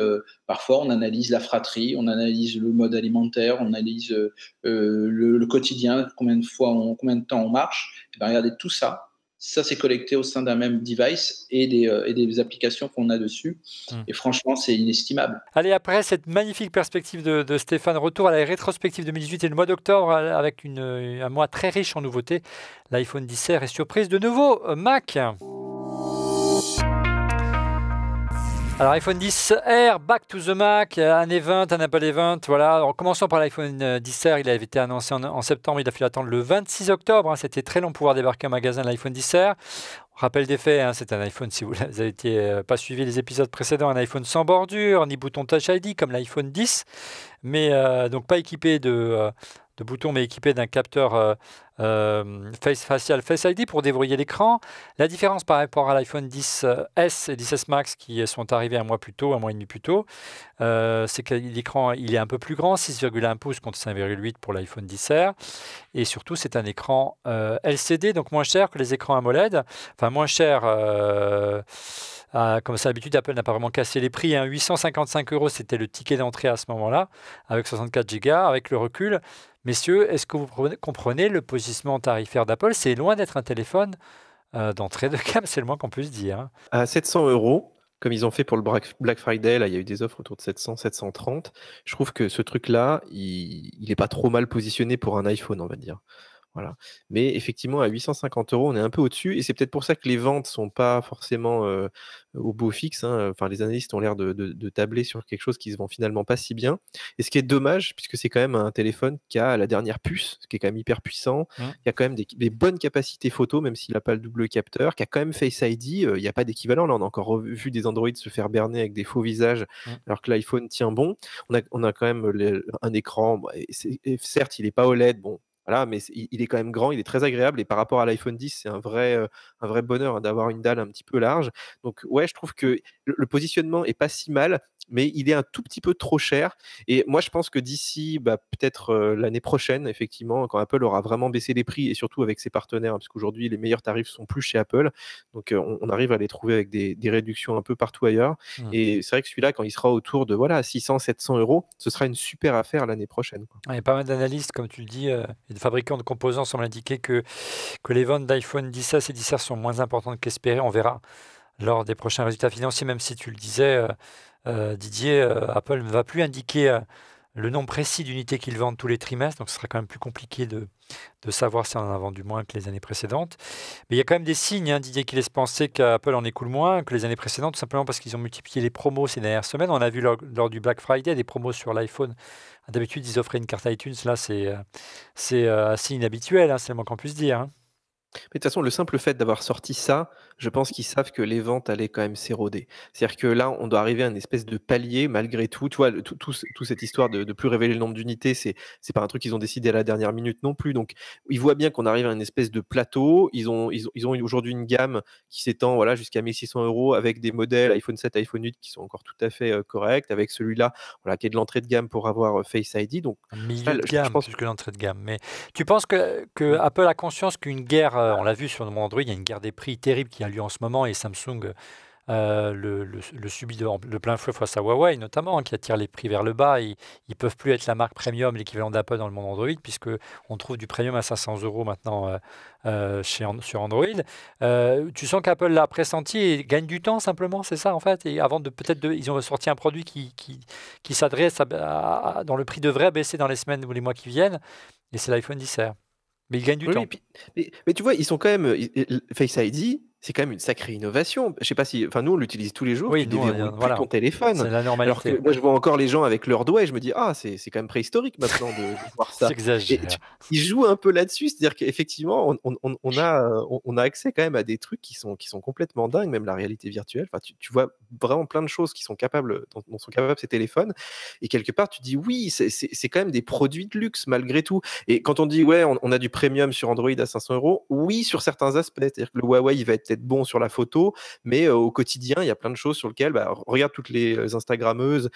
parfois on analyse la fratrie, on analyse le mode alimentaire, on analyse le quotidien, combien de temps on marche. Et bien, regardez tout ça. Ça, c'est collecté au sein d'un même device et des applications qu'on a dessus. Et franchement, c'est inestimable. Allez, après cette magnifique perspective de Stéphane, retour à la rétrospective 2018 et le mois d'octobre avec un mois très riche en nouveautés. L'iPhone XR est surprise de nouveau Mac. Alors iPhone XR, back to the Mac, un Apple event, voilà. En commençant par l'iPhone XR, il avait été annoncé en septembre, il a fallu attendre le 26 octobre, hein. C'était très long pour pouvoir débarquer en magasin l'iPhone XR. Rappel des faits, hein, c'est un iPhone, si vous n'avez pas suivi les épisodes précédents, un iPhone sans bordure, ni bouton Touch ID comme l'iPhone X, mais donc pas équipé de boutons, mais équipé d'un capteur facial Face ID pour déverrouiller l'écran. La différence par rapport à l'iPhone XS et XS Max qui sont arrivés un mois et demi plus tôt, c'est que l'écran il est un peu plus grand, 6,1 pouces contre 5,8 pour l'iPhone XR. Et surtout, c'est un écran LCD, donc moins cher que les écrans AMOLED. Enfin, moins cher, comme c'est l'habitude, Apple n'a pas vraiment cassé les prix. 855 €, c'était le ticket d'entrée à ce moment-là, avec 64 Go. Avec le recul, messieurs, est-ce que vous comprenez le positionnement tarifaire d'Apple? C'est loin d'être un téléphone d'entrée de gamme, c'est le moins qu'on puisse dire. Hein. À 700 €, comme ils ont fait pour le Black Friday, là, il y a eu des offres autour de 700, 730. Je trouve que ce truc-là, il n'est pas trop mal positionné pour un iPhone, on va dire. Voilà. Mais effectivement, à 850 €, on est un peu au-dessus. Et c'est peut-être pour ça que les ventes ne sont pas forcément au beau fixe. Hein. Enfin, les analystes ont l'air de tabler sur quelque chose qui se vend finalement pas si bien. Et ce qui est dommage, puisque c'est quand même un téléphone qui a la dernière puce, ce qui est quand même hyper puissant. Il y a quand même des bonnes capacités photo, même s'il n'a pas le double capteur, qui a quand même Face ID. Il n'y a pas d'équivalent. Là, on a encore vu des Android se faire berner avec des faux visages, alors que l'iPhone tient bon. On a quand même un écran. Certes, il n'est pas OLED. Bon. Voilà, mais il est quand même grand, il est très agréable et par rapport à l'iPhone X, c'est un vrai bonheur d'avoir une dalle un petit peu large. Donc ouais, je trouve que le positionnement est pas si mal, mais il est un tout petit peu trop cher. Et moi, je pense que d'ici peut-être l'année prochaine, effectivement, quand Apple aura vraiment baissé les prix et surtout avec ses partenaires, parce qu'aujourd'hui, les meilleurs tarifs sont plus chez Apple. Donc on arrive à les trouver avec des réductions un peu partout ailleurs. Et c'est vrai que celui-là, quand il sera autour de 600, 700 €, ce sera une super affaire l'année prochaine. Il y a pas mal d'analystes, comme tu le dis, et de fabricants de composants semblent indiquer que les ventes d'iPhone XS et XR sont moins importantes qu'espéré. On verra lors des prochains résultats financiers, même si tu le disais, Didier, Apple ne va plus indiquer le nombre précis d'unités qu'ils vendent tous les trimestres, donc ce sera quand même plus compliqué de savoir si on en a vendu moins que les années précédentes. Mais il y a quand même des signes, hein, Didier, qui laissent penser qu'Apple en écoule moins que les années précédentes, tout simplement parce qu'ils ont multiplié les promos ces dernières semaines. On a vu lors du Black Friday des promos sur l'iPhone. D'habitude, ils offraient une carte iTunes. Là, c'est assez inhabituel, hein, c'est le moins qu'on puisse dire, hein. Mais de toute façon, le simple fait d'avoir sorti ça, je pense qu'ils savent que les ventes allaient quand même s'éroder. C'est-à-dire que là, on doit arriver à une espèce de palier malgré tout. Tu vois, tout cette histoire de plus révéler le nombre d'unités, c'est pas un truc qu'ils ont décidé à la dernière minute non plus. Donc, ils voient bien qu'on arrive à une espèce de plateau. Ils ont aujourd'hui une gamme qui s'étend voilà, jusqu'à 1600 € avec des modèles iPhone 7, iPhone 8 qui sont encore tout à fait corrects, avec celui-là voilà, qui est de l'entrée de gamme pour avoir Face ID. Donc, Un milieu de gamme plus que l'entrée de gamme. Mais tu penses que Apple a conscience qu'une guerre, on l'a vu sur mon Android, il y a une guerre des prix terrible qui a lieu en ce moment et Samsung le subit de plein fouet face à Huawei notamment, hein, qui attire les prix vers le bas. Ils ne peuvent plus être la marque premium, l'équivalent d'Apple dans le monde Android, puisqu'on trouve du premium à 500 € maintenant sur Android. Tu sens qu'Apple l'a pressenti et gagne du temps simplement, c'est ça en fait. Et avant ils ont sorti un produit qui s'adresse dont le prix devrait baisser dans les semaines ou les mois qui viennent, et c'est l'iPhone XR. Mais ils gagnent du temps. Mais tu vois, ils sont quand même Face ID. C'est quand même une sacrée innovation. Je sais pas si, nous on l'utilise tous les jours. Oui, tu déverrouilles plus ton téléphone. C'est la normalité. Alors que moi je vois encore les gens avec leurs doigts et je me dis c'est quand même préhistorique maintenant de voir ça. Ils jouent un peu là-dessus, c'est-à-dire qu'effectivement on a accès quand même à des trucs qui sont complètement dingues, même la réalité virtuelle. Enfin, tu vois vraiment plein de choses qui sont capables dont sont capables ces téléphones. Et quelque part tu dis oui, c'est quand même des produits de luxe malgré tout. Et quand on dit on a du premium sur Android à 500 €, oui sur certains aspects, c'est-à-dire que le Huawei il va être bon sur la photo, mais au quotidien, il y a plein de choses sur lesquelles, regarde toutes les Instagrammeuses,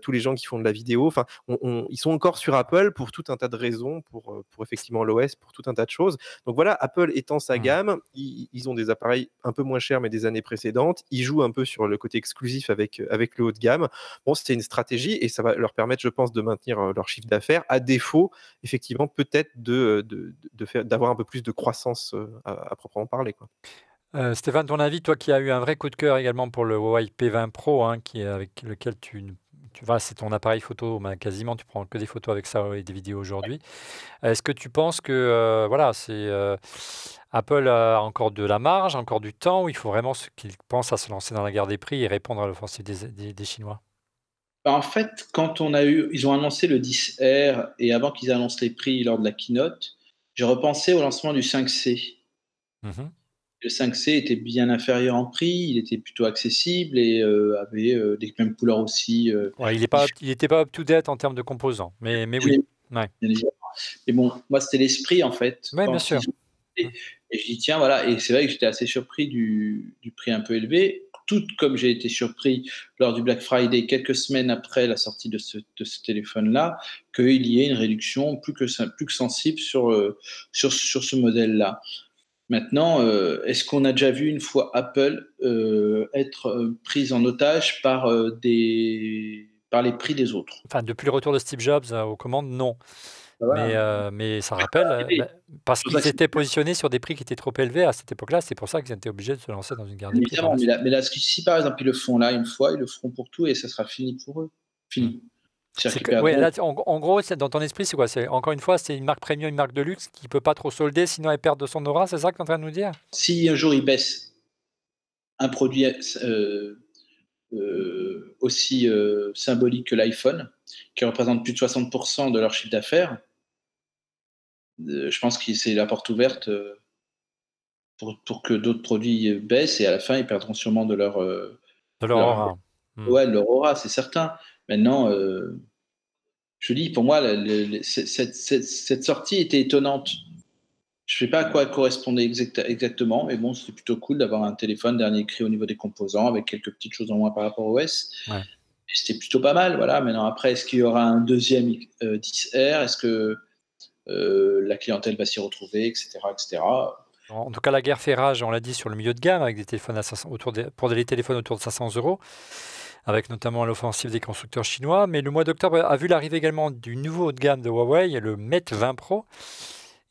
tous les gens qui font de la vidéo, ils sont encore sur Apple pour tout un tas de raisons, pour effectivement l'OS, pour tout un tas de choses. Donc voilà, Apple étend sa gamme, ils ont des appareils un peu moins chers, mais des années précédentes, ils jouent un peu sur le côté exclusif avec le haut de gamme. Bon, c'était une stratégie et ça va leur permettre, je pense, de maintenir leur chiffre d'affaires, à défaut, effectivement, peut-être d'avoir un peu plus de croissance à proprement parler, quoi. Stéphane, ton avis, toi qui as eu un vrai coup de cœur également pour le Huawei P20 Pro, hein, avec lequel c'est ton appareil photo, quasiment, tu prends que des photos avec ça et des vidéos aujourd'hui. Est-ce que tu penses que Apple a encore de la marge, encore du temps, ou il faut vraiment qu'ils pensent à se lancer dans la guerre des prix et répondre à l'offensive des Chinois? En fait, quand ils ont annoncé le 10R et avant qu'ils annoncent les prix lors de la keynote, j'ai repensé au lancement du 5C. Le 5C était bien inférieur en prix, il était plutôt accessible et avait des mêmes couleurs aussi. Il n'était pas up-to-date en termes de composants, mais oui. Ouais. Mais bon, moi, c'était l'esprit, en fait. Oui, bien sûr. Et je dis, tiens, voilà. Et c'est vrai que j'étais assez surpris du prix un peu élevé, tout comme j'ai été surpris lors du Black Friday, quelques semaines après la sortie de ce téléphone-là, qu'il y ait une réduction plus que sensible sur ce modèle-là. Maintenant, est-ce qu'on a déjà vu une fois Apple être prise en otage par les prix des autres? Enfin, depuis le retour de Steve Jobs aux commandes, non. Mais ça rappelle, parce qu'ils étaient positionnés sur des prix qui étaient trop élevés à cette époque-là, c'est pour ça qu'ils étaient obligés de se lancer dans une guerre des prix. Évidemment, mais là, si par exemple ils le font là une fois, ils le feront pour tout et ça sera fini pour eux. Fini. Là, en gros, dans ton esprit, c'est quoi? Encore une fois, c'est une marque premium, une marque de luxe qui ne peut pas trop solder, sinon elle perd de son aura, c'est ça que tu es en train de nous dire? Si un jour ils baissent un produit aussi symbolique que l'iPhone, qui représente plus de 60% de leur chiffre d'affaires, je pense que c'est la porte ouverte pour que d'autres produits baissent et à la fin, ils perdront sûrement de leur aura. Ouais, de leur aura, c'est certain. Maintenant, je dis, pour moi, cette sortie était étonnante. Je ne sais pas à quoi elle correspondait exactement, mais bon, c'était plutôt cool d'avoir un téléphone dernier cri au niveau des composants, avec quelques petites choses en moins par rapport au OS. Ouais. Et c'était plutôt pas mal, voilà. Maintenant, après, est-ce qu'il y aura un deuxième 10R? Est-ce que la clientèle va s'y retrouver, etc., etc. En tout cas, la guerre fait rage, on l'a dit, sur le milieu de gamme, avec des téléphones pour des téléphones autour de 500 €. Avec notamment l'offensive des constructeurs chinois. Mais le mois d'octobre a vu l'arrivée également du nouveau haut de gamme de Huawei, le Mate 20 Pro.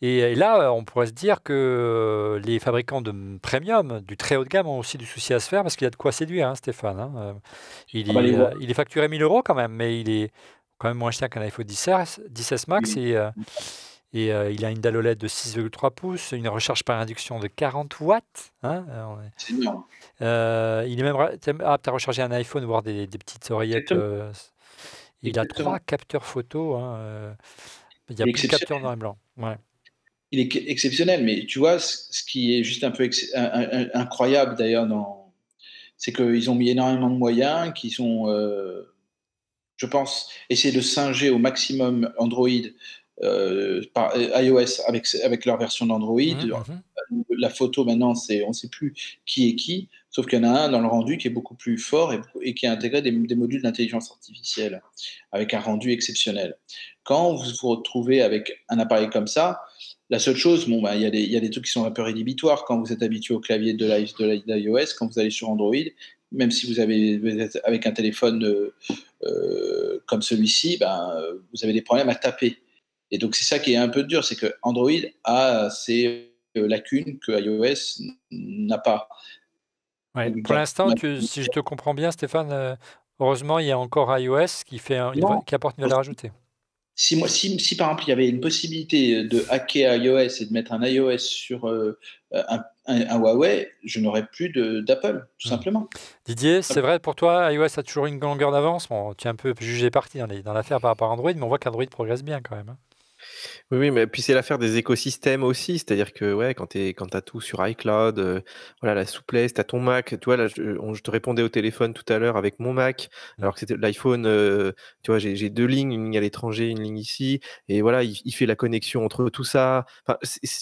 Et là, on pourrait se dire que les fabricants de premium, du très haut de gamme, ont aussi du souci à se faire parce qu'il y a de quoi séduire, hein, Stéphane. Il est facturé 1 000 € quand même, mais il est quand même moins cher qu'un iPhone 10S Max, Oui. et il a une dalle OLED de 6,3 pouces, une recharge par induction de 40 watts. Hein, C'est énorme. il est même apte à recharger un iPhone, voire des petites oreillettes. Exactement. Il a 3 Exactement. capteurs photo. Il y a Il est plus de capteurs exceptionnel. noir et blanc. Ouais. Il est exceptionnel, mais tu vois, ce qui est juste un peu incroyable d'ailleurs, c'est qu'ils ont mis énormément de moyens, qu'ils ont, je pense, essayé de singer au maximum Android, iOS avec leur version d'Android. Mhm. La photo maintenant, on ne sait plus qui est qui, sauf qu'il y en a un dans le rendu qui est beaucoup plus fort et qui a intégré des modules d'intelligence artificielle avec un rendu exceptionnel. Quand vous vous retrouvez avec un appareil comme ça, la seule chose, bon, il y a des trucs qui sont un peu rédhibitoires quand vous êtes habitué au clavier de l'iOS, quand vous allez sur Android, même si vous êtes avec un téléphone comme celui-ci, vous avez des problèmes à taper. Et donc c'est ça qui est un peu dur, c'est que Android a ces lacunes que iOS n'a pas. Ouais. Donc, Pour l'instant, si je te comprends bien, Stéphane, heureusement, il y a encore iOS qui non, qui apporte une valeur ajoutée. si par exemple il y avait une possibilité de hacker iOS et de mettre un iOS sur un Huawei, je n'aurais plus d'Apple, tout simplement. Didier, c'est vrai pour toi, iOS a toujours une longueur d'avance. Bon, tu es un peu jugé parti dans l'affaire par rapport à Android, mais on voit qu'Android progresse bien quand même. Hein. Oui, mais puis c'est l'affaire des écosystèmes aussi, c'est-à-dire que ouais, quand tu as tout sur iCloud, voilà, la souplesse, tu as ton Mac, tu vois, là, je te répondais au téléphone tout à l'heure avec mon Mac, alors que c'était l'iPhone, tu vois, j'ai 2 lignes, une ligne à l'étranger, une ligne ici, et voilà, il fait la connexion entre tout ça. Enfin,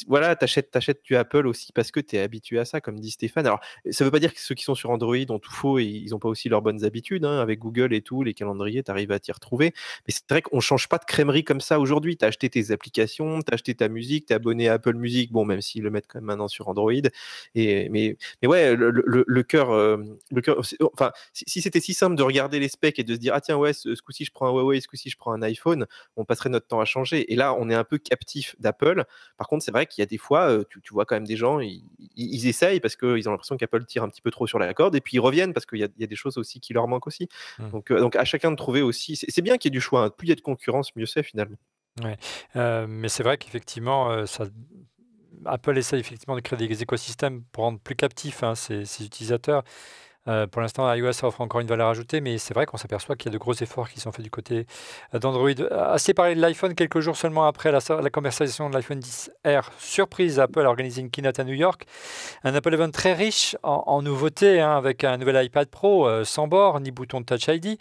voilà, t'achètes du Apple aussi parce que tu es habitué à ça, comme dit Stéphane. Alors, ça veut pas dire que ceux qui sont sur Android ont tout faux et ils ont pas aussi leurs bonnes habitudes, hein, avec Google et tout, les calendriers, tu arrives à t'y retrouver. Mais c'est vrai qu'on change pas de crèmerie comme ça aujourd'hui. Tu as acheté tes applications, tu as acheté ta musique, tu es abonné à Apple Music, bon, même s'ils le mettent quand même maintenant sur Android. Mais ouais, le cœur, enfin, si c'était si simple de regarder les specs et de se dire, ah tiens, ouais, ce coup-ci je prends un Huawei, ce coup-ci je prends un iPhone, on passerait notre temps à changer. Et là, on est un peu captif d'Apple. Par contre, c'est vrai qu'il y a des fois, tu vois quand même des gens, ils essayent parce qu'ils ont l'impression qu'Apple tire un petit peu trop sur la corde, et puis ils reviennent parce qu'il y a des choses aussi qui leur manquent aussi. Donc à chacun de trouver aussi. C'est bien qu'il y ait du choix. Hein. Plus il y a de concurrence, mieux c'est finalement. Ouais. Mais c'est vrai qu'effectivement, Apple essaie effectivement de créer des écosystèmes pour rendre plus captifs ses utilisateurs. Pour l'instant, iOS offre encore une valeur ajoutée, mais c'est vrai qu'on s'aperçoit qu'il y a de gros efforts qui sont faits du côté d'Android. Assez parlé de l'iPhone, quelques jours seulement après la commercialisation de l'iPhone XR, surprise, Apple a organisé une keynote à New York. Un Apple Event très riche en nouveautés, avec un nouvel iPad Pro sans bord, ni bouton de Touch ID,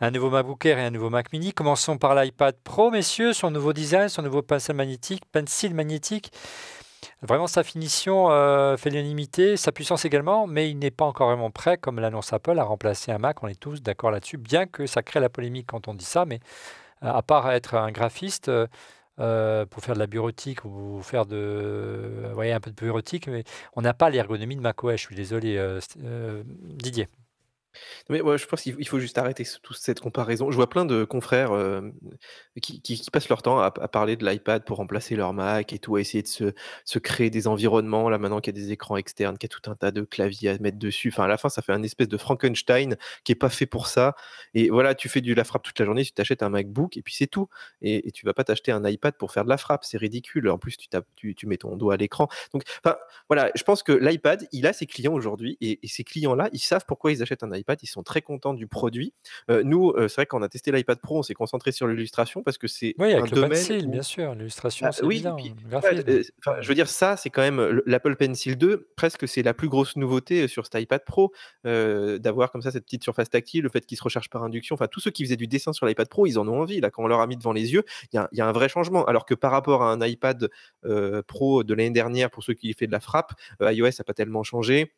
un nouveau MacBook Air et un nouveau Mac Mini. Commençons par l'iPad Pro, messieurs, son nouveau design, son nouveau pencil magnétique. Vraiment, sa finition fait l'unanimité, sa puissance également, mais il n'est pas encore vraiment prêt, comme l'annonce Apple, à remplacer un Mac. On est tous d'accord là-dessus, bien que ça crée la polémique quand on dit ça, mais à part être un graphiste, pour faire de la bureautique ou faire un peu de bureautique, mais on n'a pas l'ergonomie de macOS, je suis désolé, Didier. Mais ouais, je pense qu'il faut juste arrêter toute cette comparaison. Je vois plein de confrères qui passent leur temps à parler de l'iPad pour remplacer leur Mac et tout, à essayer de se créer des environnements. Là, maintenant qu'il y a des écrans externes, qu'il y a tout un tas de claviers à mettre dessus. Enfin, à la fin, ça fait un espèce de Frankenstein qui est pas fait pour ça. Et voilà, tu fais de la frappe toute la journée, tu t'achètes un MacBook et puis c'est tout. Et tu vas pas t'acheter un iPad pour faire de la frappe. C'est ridicule. En plus, tu mets ton doigt à l'écran. Donc, enfin, voilà, je pense que l'iPad, il a ses clients aujourd'hui et ces clients-là, ils savent pourquoi ils achètent un iPad. Ils sont très contents du produit. Nous, c'est vrai qu'on a testé l'iPad Pro, on s'est concentré sur l'illustration parce que c'est Oui, un avec le domaine pencil, où... bien sûr, l'illustration, c'est oui, évident, puis, le graphisme. je veux dire, ça, c'est quand même l'Apple Pencil 2, presque c'est la plus grosse nouveauté sur cet iPad Pro, d'avoir comme ça cette petite surface tactile, le fait qu'il se recharge par induction. Enfin, tous ceux qui faisaient du dessin sur l'iPad Pro, ils en ont envie. Là, quand on leur a mis devant les yeux, il y a un vrai changement. Alors que par rapport à un iPad Pro de l'année dernière, pour ceux qui fait de la frappe, iOS n'a pas tellement changé.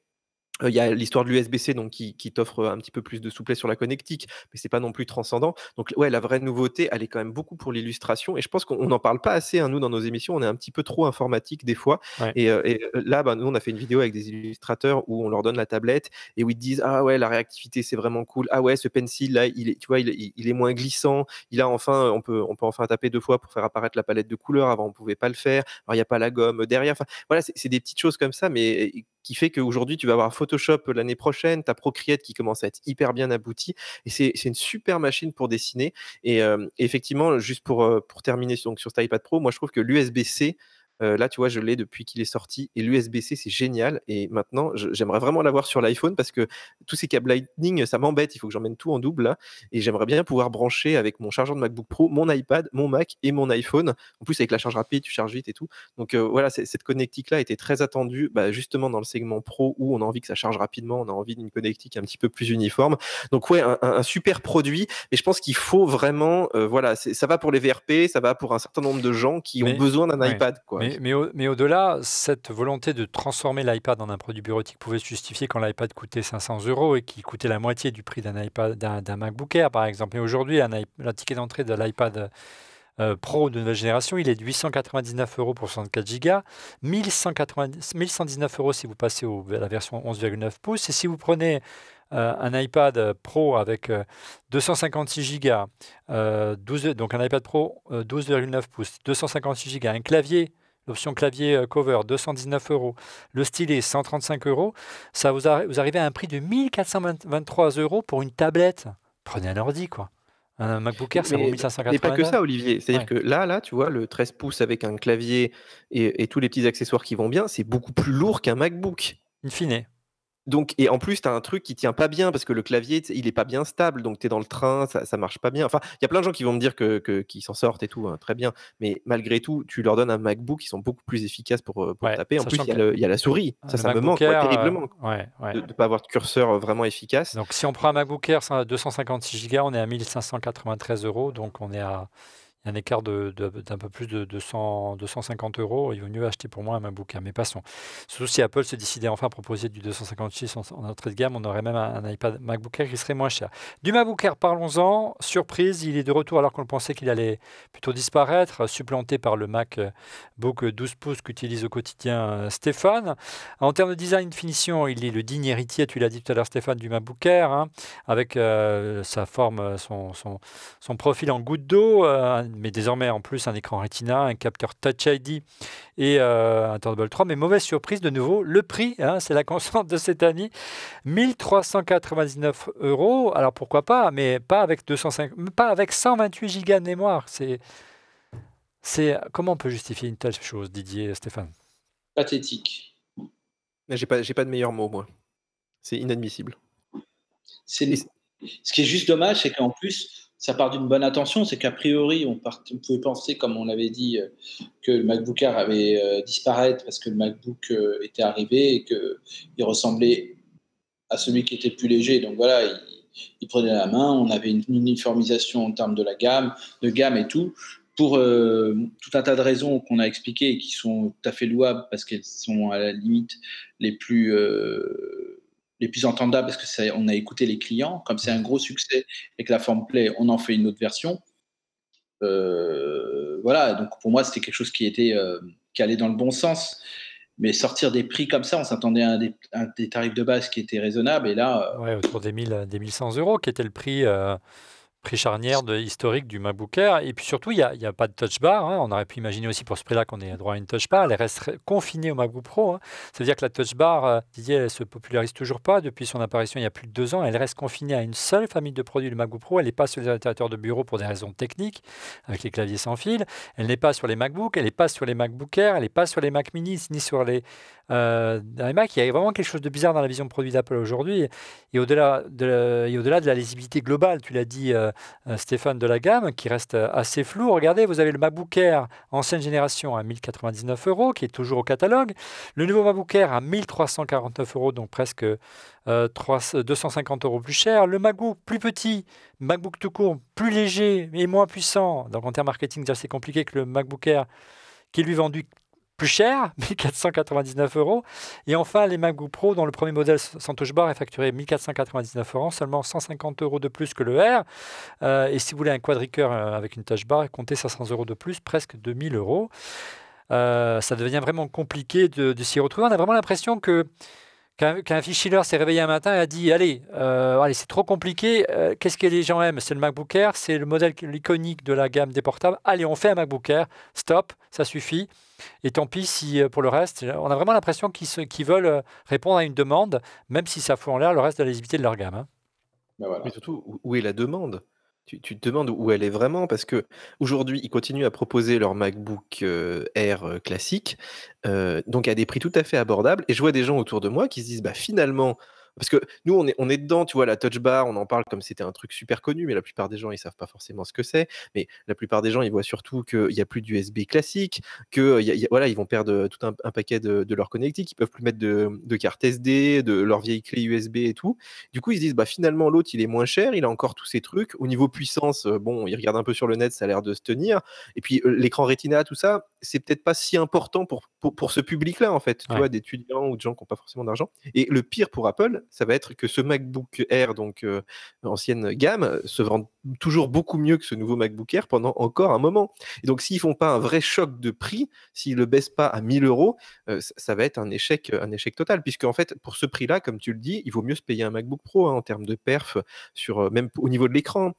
Il y a l'histoire de l'USB-C donc qui t'offre un petit peu plus de souplesse sur la connectique, mais c'est pas non plus transcendant. Donc ouais, la vraie nouveauté, elle est quand même beaucoup pour l'illustration et je pense qu'on n'en parle pas assez, nous, dans nos émissions. On est un petit peu trop informatique des fois. Ouais. Et là, nous, on a fait une vidéo avec des illustrateurs où on leur donne la tablette et où ils disent ah ouais, la réactivité, c'est vraiment cool. Ah ouais, ce pencil là, tu vois, il est moins glissant. On peut enfin taper 2 fois pour faire apparaître la palette de couleurs. Avant, on pouvait pas le faire. Alors, il n'y a pas la gomme derrière. Enfin, voilà, c'est des petites choses comme ça, mais qui fait qu'aujourd'hui, tu vas avoir Photoshop l'année prochaine, tu as Procreate qui commence à être hyper bien abouti, et c'est une super machine pour dessiner. Et effectivement, juste pour terminer donc, sur cet iPad Pro, moi je trouve que l'USB-C, là, tu vois, je l'ai depuis qu'il est sorti. Et l'USB-C, c'est génial. Et maintenant, j'aimerais vraiment l'avoir sur l'iPhone parce que tous ces câbles Lightning, ça m'embête. Il faut que j'emmène tout en double là. Et j'aimerais bien pouvoir brancher avec mon chargeur de MacBook Pro, mon iPad, mon Mac et mon iPhone. En plus, avec la charge rapide, tu charges vite et tout. Donc voilà, cette connectique-là était très attendue, justement dans le segment Pro où on a envie que ça charge rapidement. On a envie d'une connectique un petit peu plus uniforme. Donc ouais, un super produit. Mais je pense qu'il faut vraiment, voilà, ça va pour les VRP, ça va pour un certain nombre de gens qui ont besoin d'un iPad, quoi. Mais au-delà, cette volonté de transformer l'iPad en un produit bureautique pouvait se justifier quand l'iPad coûtait 500 € et qui coûtait la moitié du prix d'un iPad, d'un MacBook Air, par exemple. Et aujourd'hui, le ticket d'entrée de l'iPad Pro de nouvelle génération, il est de 899 € pour 64 Go, 1119 € si vous passez à la version 11,9 pouces. Et si vous prenez un iPad Pro avec 256 Go, donc un iPad Pro 12,9 pouces, 256 Go, un clavier, l'option clavier cover, 219 €, le stylet, 135 €, ça vous arrivez à un prix de 1423 € pour une tablette. Prenez un ordi, quoi. Un MacBook Air, ça vaut 1580 €. Mais pas que ça, Olivier. C'est-à-dire que là, tu vois, le 13 pouces avec un clavier et tous les petits accessoires qui vont bien, c'est beaucoup plus lourd qu'un MacBook. In fine. Donc, et en plus, tu as un truc qui tient pas bien parce que le clavier, il est pas bien stable. Donc, tu es dans le train, ça marche pas bien. Enfin, il y a plein de gens qui vont me dire qu'ils s'en sortent et tout, hein, très bien. Mais malgré tout, tu leur donnes un MacBook, ils sont beaucoup plus efficaces pour taper. En plus, il y a la souris. Ça me manque terriblement de ne pas avoir de curseur vraiment efficace. Donc, si on prend un MacBook Air 256 Go, on est à 1593 €. Donc, on est à un écart d'un peu plus de 250 €. Il vaut mieux acheter pour moi un MacBook Air. Mais passons. Surtout si Apple se décidait enfin à proposer du 256 en entrée de gamme, on aurait même un iPad MacBook Air qui serait moins cher. Du MacBook Air, parlons-en. Surprise, il est de retour alors qu'on pensait qu'il allait plutôt disparaître, supplanté par le MacBook 12 pouces qu'utilise au quotidien Stéphane. En termes de design finition, il est le digne héritier, tu l'as dit tout à l'heure Stéphane, du MacBook Air, hein, avec sa forme, son profil en goutte d'eau, mais désormais en plus un écran Retina, un capteur Touch ID et un Thunderbolt 3. Mais mauvaise surprise de nouveau, le prix, hein, c'est la constante de cette année, 1399 €. Alors pourquoi pas, mais pas avec 128 Go de mémoire. Comment on peut justifier une telle chose, Didier, Stéphane? Pathétique. J'ai pas de meilleur mot, moi. C'est inadmissible. Ce qui est juste dommage, c'est qu'en plus, ça part d'une bonne intention. C'est qu'a priori, on pouvait penser, comme on l'avait dit, que le MacBook Air avait disparaître parce que le MacBook était arrivé et qu'il ressemblait à celui qui était plus léger. Donc voilà, il prenait la main. On avait une uniformisation en termes de gamme et tout. Pour tout un tas de raisons qu'on a expliquées et qui sont tout à fait louables parce qu'elles sont à la limite les plus entendables parce que on a écouté les clients. Comme c'est un gros succès et que la forme plaît, on en fait une autre version. Voilà, donc pour moi, c'était quelque chose qui allait dans le bon sens. Mais sortir des prix comme ça, on s'attendait à des tarifs de base qui étaient raisonnables. Et là, autour des 1100 €, qui était le prix charnière historique du MacBook Air. Et puis surtout, il n'y a pas de touch bar, hein. On aurait pu imaginer aussi pour ce prix-là qu'on ait droit à une touch bar. Elle reste confinée au MacBook Pro, hein. Ça veut dire que la touch bar, Didier, elle ne se popularise toujours pas. Depuis son apparition il y a plus de 2 ans, elle reste confinée à une seule famille de produits, le MacBook Pro. Elle n'est pas sur les ordinateurs de bureau pour des raisons techniques, avec les claviers sans fil. Elle n'est pas sur les MacBooks, elle n'est pas sur les MacBook Air, elle n'est pas sur les Mac Mini, ni sur les Mac. Il y a vraiment quelque chose de bizarre dans la vision de produit d'Apple aujourd'hui. Et au-delà de la lisibilité globale, tu l'as dit, Stéphane, de la gamme, qui reste assez flou. Regardez, vous avez le MacBook Air ancienne génération à 1099 €, qui est toujours au catalogue. Le nouveau MacBook Air à 1349 €, donc presque 250 € plus cher. Le MacBook plus petit, MacBook tout court, plus léger et moins puissant. Donc en termes marketing, c'est assez compliqué que le MacBook Air, qui est lui vendu plus cher, 1499 €. Et enfin, les MacBook Pro, dont le premier modèle sans touch bar est facturé 1499 €, seulement 150 € de plus que le R. Et si vous voulez un quadricœur avec une touch bar, comptez 500 € de plus, presque 2000 €. Ça devient vraiment compliqué de s'y retrouver. On a vraiment l'impression que Qu'un Phil Schiller s'est réveillé un matin et a dit allez, c'est trop compliqué. Qu'est-ce que les gens aiment? C'est le MacBook Air, c'est le modèle iconique de la gamme des portables. Allez, on fait un MacBook Air. Stop, ça suffit. Et tant pis si pour le reste, on a vraiment l'impression qu'ils veulent répondre à une demande, même si ça fout en l'air le reste de la lisibilité de leur gamme. Hein. Ben voilà. Mais surtout, où est la demande? Tu te demandes où elle est vraiment, parce que aujourd'hui, ils continuent à proposer leur MacBook Air classique, donc à des prix tout à fait abordables. Et je vois des gens autour de moi qui se disent, bah finalement, parce que nous, on est dedans, tu vois, la Touch Bar, on en parle comme c'était un truc super connu, mais la plupart des gens, ils savent pas forcément ce que c'est. Mais la plupart des gens, ils voient surtout qu'il n'y a plus d'USB classique, que voilà, ils vont perdre tout un paquet de leur connectique, ils peuvent plus mettre de carte SD, de leur vieille clé USB et tout. Du coup, ils se disent, bah finalement, l'autre, il est moins cher, il a encore tous ces trucs. Au niveau puissance, bon, ils regardent un peu sur le net, ça a l'air de se tenir. Et puis, l'écran Retina, tout ça, c'est peut-être pas si important pour ce public-là, en fait, tu vois, d'étudiants ou de gens qui n'ont pas forcément d'argent. Et le pire pour Apple, ça va être que ce MacBook Air, donc ancienne gamme, se vend toujours beaucoup mieux que ce nouveau MacBook Air pendant encore un moment. Et donc, s'ils font pas un vrai choc de prix, s'ils le baissent pas à 1 000 €, ça va être un échec total, puisque en fait, pour ce prix-là, comme tu le dis, il vaut mieux se payer un MacBook Pro en termes de perf, même au niveau de l'écran.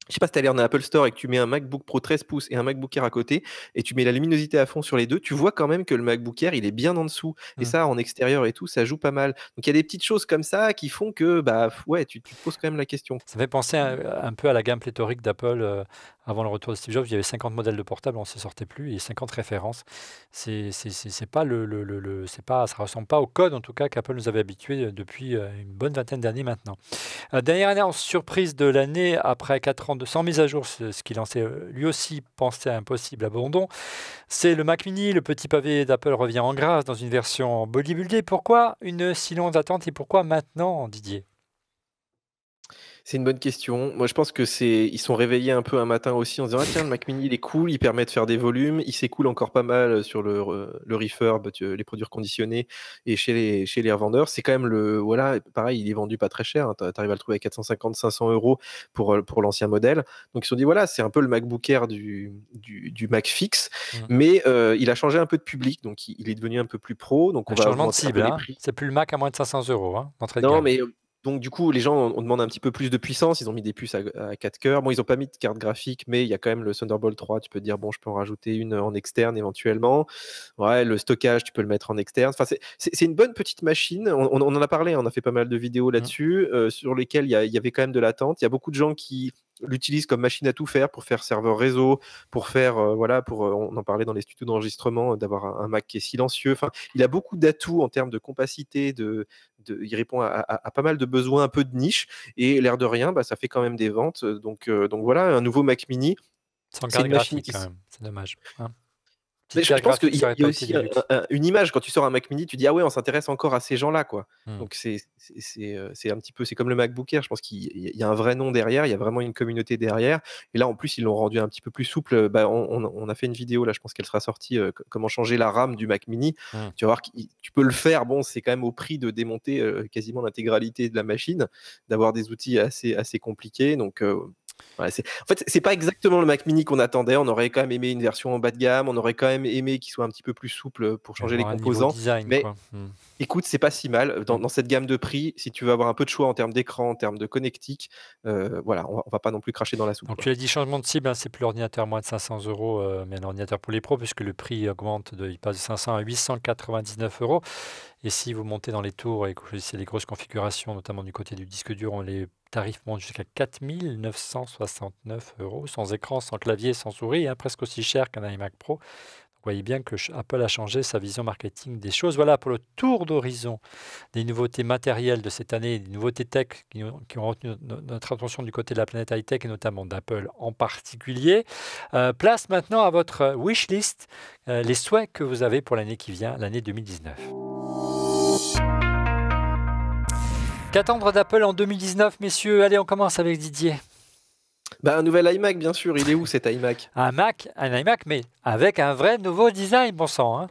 Je sais pas si tu allé en Apple Store et que tu mets un MacBook Pro 13 pouces et un MacBook Air à côté et tu mets la luminosité à fond sur les deux, tu vois quand même que le MacBook Air, il est bien en dessous. Et ça, en extérieur et tout, ça joue pas mal. Donc il y a des petites choses comme ça qui font que ouais, tu te poses quand même la question. Ça fait penser un peu à la gamme pléthorique d'Apple avant le retour de Steve Jobs. Il y avait 50 modèles de portables, on ne se sortait plus, et 50 références. C'est pas ça ressemble pas au code en tout cas qu'Apple nous avait habitués depuis une bonne vingtaine d'années maintenant. Dernière annonce surprise de l'année, après 4 ans sans mise à jour, ce qui lançait lui aussi pensait à un possible abandon. C'est le Mac Mini, le petit pavé d'Apple revient en grâce dans une version bodybuildée. Pourquoi une si longue attente et pourquoi maintenant, Didier? C'est une bonne question. Moi, je pense que ils sont réveillés un peu un matin aussi en se disant, ah tiens, le Mac Mini, il est cool, il permet de faire des volumes, il s'écoule encore pas mal sur le refurb, les produits reconditionnés et chez les revendeurs. C'est quand même voilà, pareil, il est vendu pas très cher. Hein, tu arrives à le trouver à 450, 500 € pour l'ancien modèle. Donc, ils se sont dit, voilà, c'est un peu le MacBook Air du Mac fixe, mais il a changé un peu de public, donc il est devenu un peu plus pro. Donc, on va changement de augmenter un cible, peu les hein. prix. C'est plus le Mac à moins de 500 €, hein, d'entrée de Non, gamme. mais donc du coup, les gens on demande un petit peu plus de puissance. Ils ont mis des puces à 4 cœurs. Bon, ils n'ont pas mis de carte graphique, mais il y a quand même le Thunderbolt 3. Tu peux te dire, bon, je peux en rajouter une en externe éventuellement. Ouais, le stockage, tu peux le mettre en externe. Enfin, c'est une bonne petite machine. On en a parlé, on a fait pas mal de vidéos là-dessus, sur lesquelles il y avait quand même de l'attente. Il y a beaucoup de gens qui l'utilisent comme machine à tout faire, pour faire serveur réseau, pour faire, on en parlait dans les studios d'enregistrement, d'avoir un Mac qui est silencieux. Enfin, il a beaucoup d'atouts en termes de compacité, il répond à pas mal de besoins un peu de niche, et l'air de rien, ça fait quand même des ventes. Donc voilà, un nouveau Mac Mini. Sans carte graphique, quand même. C'est dommage. Hein. Mais je pense qu'il y a aussi une image. Quand tu sors un Mac Mini, tu dis, ah ouais, on s'intéresse encore à ces gens-là, quoi. Donc c'est un petit peu, c'est comme le MacBook Air. Je pense qu'il y a un vrai nom derrière, il y a vraiment une communauté derrière. Et là, en plus, ils l'ont rendu un petit peu plus souple. On a fait une vidéo, là, je pense qu'elle sera sortie, comment changer la RAM du Mac Mini. Tu vas voir que tu peux le faire. Bon, c'est quand même au prix de démonter quasiment l'intégralité de la machine, d'avoir des outils assez compliqués. Donc en fait, c'est pas exactement le Mac Mini qu'on attendait. On aurait quand même aimé une version en bas de gamme. On aurait quand même aimé qu'il soit un petit peu plus souple pour changer les composants. Design, mais quoi. Écoute, c'est pas si mal. Dans cette gamme de prix, si tu veux avoir un peu de choix en termes d'écran, en termes de connectique, voilà, on va pas non plus cracher dans la soupe. Donc, tu as dit changement de cible, hein, c'est plus l'ordinateur moins de 500 €, mais un ordinateur pour les pros, puisque le prix augmente, il passe de 500 à 899 €. Et si vous montez dans les tours et que vous choisissez les grosses configurations, notamment du côté du disque dur, les tarifs montent jusqu'à 4 969 €, sans écran, sans clavier, sans souris, hein, presque aussi cher qu'un iMac Pro. Vous voyez bien que Apple a changé sa vision marketing des choses. Voilà pour le tour d'horizon des nouveautés matérielles de cette année, des nouveautés tech qui ont retenu notre attention du côté de la planète high-tech et notamment d'Apple en particulier. Place maintenant à votre wishlist, les souhaits que vous avez pour l'année qui vient, l'année 2019. Qu'attendre d'Apple en 2019, messieurs? Allez, on commence avec Didier. Un nouvel iMac, bien sûr. Il est où cet iMac? Un iMac, mais avec un vrai nouveau design, bon sang. Hein.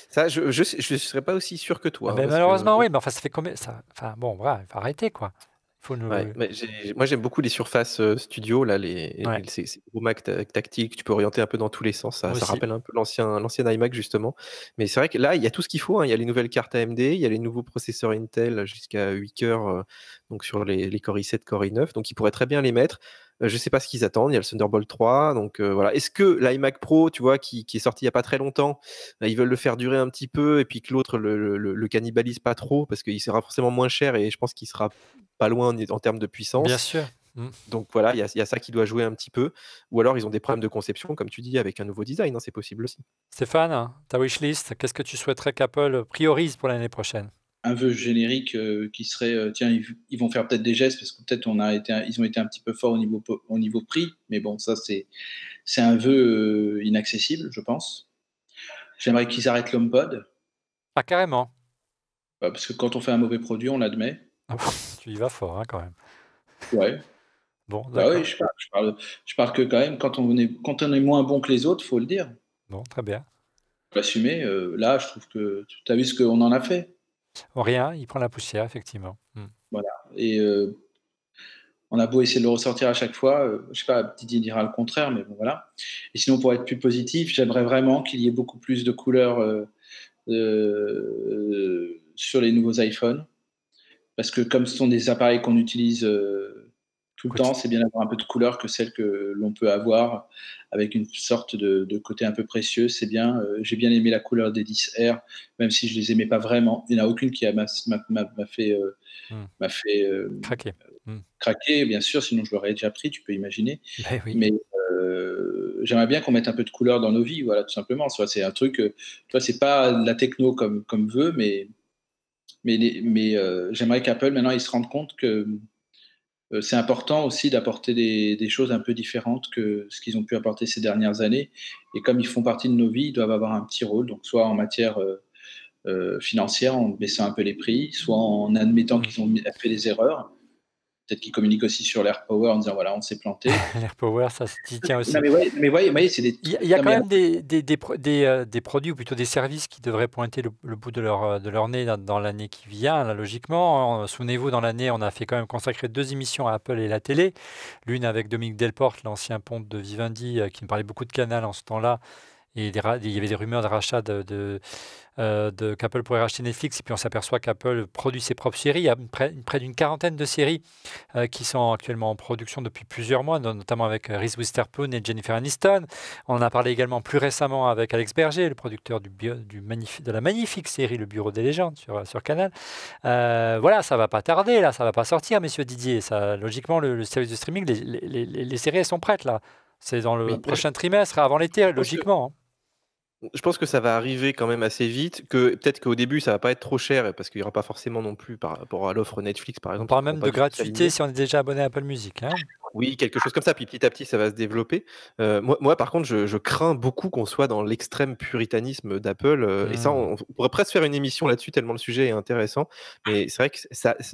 Ça, je ne serais pas aussi sûr que toi. Malheureusement, oui, mais enfin, ça fait combien ça... Enfin, bon, voilà, il faut arrêter, quoi. Il Ouais, mais moi j'aime beaucoup les Surface Studio, là, Ouais. ces gros Mac tactiques, tu peux orienter un peu dans tous les sens, ça rappelle un peu l'ancien iMac justement. Mais c'est vrai que là, il y a tout ce qu'il faut, hein. Il y a les nouvelles cartes AMD, il y a les nouveaux processeurs Intel jusqu'à 8 cœurs donc sur les Core i7, Core i9, donc ils pourraient très bien les mettre. Je sais pas ce qu'ils attendent, il y a le Thunderbolt 3, donc voilà. Est-ce que l'iMac Pro, tu vois, qui est sorti il y a pas très longtemps, ils veulent le faire durer un petit peu et puis que l'autre le cannibalise pas trop parce qu'il sera forcément moins cher et je pense qu'il sera pas loin en termes de puissance. Bien sûr. Donc voilà, il y a ça qui doit jouer un petit peu. Ou alors ils ont des problèmes de conception, comme tu dis, avec un nouveau design, hein, c'est possible aussi. Stéphane, ta wishlist, qu'est-ce que tu souhaiterais qu'Apple priorise pour l'année prochaine? Un vœu générique qui serait, tiens, ils vont faire peut-être des gestes parce que peut-être ils ont été un petit peu forts au niveau prix, mais bon, ça c'est un vœu inaccessible, je pense. J'aimerais qu'ils arrêtent l'HomePod. Ah, carrément. Parce que quand on fait un mauvais produit, on l'admet. Ah bon, tu y vas fort, hein, quand même. Ouais. Bon, Bah d'accord. oui, je parle que quand même, quand on est moins bon que les autres, faut le dire. Bon, très bien. Faut l'assumer. Là, je trouve que tu as vu ce qu'on en a fait. Rien, il prend la poussière, effectivement. Voilà. Et on a beau essayer de le ressortir à chaque fois, je sais pas, Didier dira le contraire, mais bon voilà. Et sinon, pour être plus positif, j'aimerais vraiment qu'il y ait beaucoup plus de couleurs sur les nouveaux iPhones, parce que comme ce sont des appareils qu'on utilise tout le temps, c'est bien d'avoir un peu de couleur que celle que l'on peut avoir avec une sorte de côté un peu précieux. C'est bien. J'ai bien aimé la couleur des 10R, même si je les aimais pas vraiment. Il n'y en a aucune qui m'a fait craquer, bien sûr, sinon je l'aurais déjà pris, tu peux imaginer. Ben oui. Mais j'aimerais bien qu'on mette un peu de couleur dans nos vies, voilà, tout simplement. C'est un truc, tu vois, c'est pas de la techno comme veut, mais j'aimerais qu'Apple, maintenant, ils se rendent compte que c'est important aussi d'apporter des choses un peu différentes que ce qu'ils ont pu apporter ces dernières années. Et comme ils font partie de nos vies, ils doivent avoir un petit rôle, donc soit en matière financière, en baissant un peu les prix, soit en admettant qu'ils ont fait des erreurs. Peut-être qu'ils communiquent aussi sur l'AirPower en disant voilà, on s'est planté. L'AirPower, ça s'y tient aussi. Non, mais voyez, c'est des. Il y a quand même des produits, ou plutôt des services qui devraient pointer le bout de leur nez dans l'année qui vient, là, logiquement. Souvenez-vous, dans l'année, on a fait quand même consacrer 2 émissions à Apple et la télé. L'une avec Dominique Delporte, l'ancien ponte de Vivendi, qui me parlait beaucoup de Canal en ce temps-là. Et il y avait des rumeurs de rachat qu'Apple pourrait racheter Netflix, et puis on s'aperçoit qu'Apple produit ses propres séries. Il y a près d'une quarantaine de séries qui sont actuellement en production depuis plusieurs mois, notamment avec Reese Witherspoon et Jennifer Aniston. On en a parlé également plus récemment avec Alex Berger, le producteur de la magnifique série Le Bureau des légendes sur Canal. Voilà, ça va pas tarder, là, ça va pas sortir, messieurs Didier. Ça, logiquement, le service de streaming, les séries, elles sont prêtes, là. C'est dans le prochain trimestre, avant l'été, logiquement. Je pense que ça va arriver quand même assez vite, que peut-être qu'au début ça va pas être trop cher parce qu'il n'y aura pas forcément non plus par rapport à l'offre Netflix par exemple. On parle même de gratuité si on est déjà abonné à Apple Music. Hein. Oui, quelque chose comme ça, puis petit à petit ça va se développer. Moi par contre je crains beaucoup qu'on soit dans l'extrême puritanisme d'Apple et ça on pourrait presque faire une émission là-dessus tellement le sujet est intéressant, mais c'est vrai que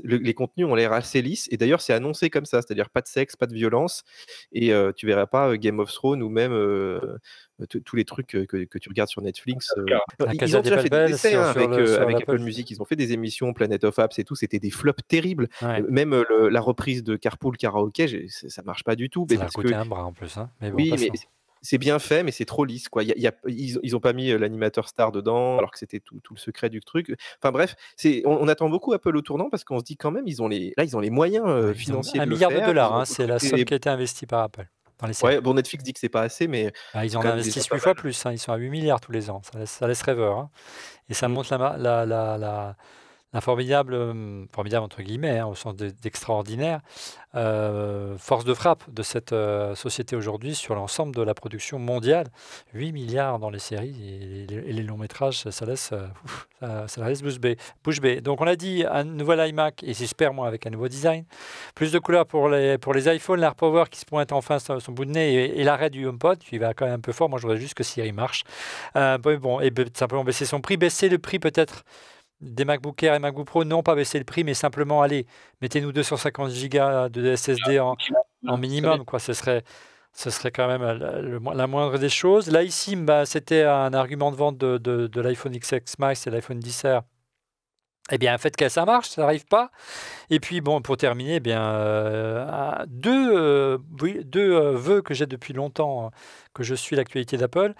les contenus ont l'air assez lisses et d'ailleurs c'est annoncé comme ça, c'est-à-dire pas de sexe, pas de violence et tu verras pas Game of Thrones ou même tous les trucs que tu regardes sur Netflix. Ils ont déjà fait des essais avec Apple Music, ils ont fait des émissions Planet of Apps et tout, c'était des flops terribles. Ouais. Même la reprise de Carpool Karaoke, ça marche pas du tout. Ça a coûté un bras en plus. Hein. Mais bon, oui, mais c'est bien fait, mais c'est trop lisse. Quoi. Ils ont pas mis l'animateur star dedans, alors que c'était tout le secret du truc. Enfin bref, on attend beaucoup Apple au tournant parce qu'on se dit quand même, ils ont les moyens financiers de le faire. $1 milliard, hein, c'est la somme qui a été investie par Apple. Ouais, bon, Netflix dit que c'est pas assez, mais. Ils en investissent 8 fois plus. Hein, ils sont à 8 milliards tous les ans. Ça laisse rêveur. Hein. Et ça montre la formidable entre guillemets, hein, au sens d'extraordinaire, force de frappe de cette société aujourd'hui sur l'ensemble de la production mondiale. 8 milliards dans les séries et les longs métrages, ça laisse bouche bée. Donc on a dit un nouvel iMac et j'espère moi avec un nouveau design, plus de couleurs pour les iPhones, l'AirPower qui se pointe enfin son bout de nez et l'arrêt du HomePod qui va quand même un peu fort. Moi je voudrais juste que Siri marche. Et simplement baisser son prix, baisser le prix peut-être des MacBook Air et MacBook Pro, non pas baisser le prix, mais simplement, allez, mettez-nous 250 Go de SSD en minimum, quoi. Ce serait quand même la moindre des choses. Là, ici, c'était un argument de vente de l'iPhone XS Max et l'iPhone XR Eh bien, faites que ça marche, ça n'arrive pas. Et puis, bon, pour terminer, eh bien, deux vœux que j'ai depuis longtemps, que je suis l'actualité d'Apple.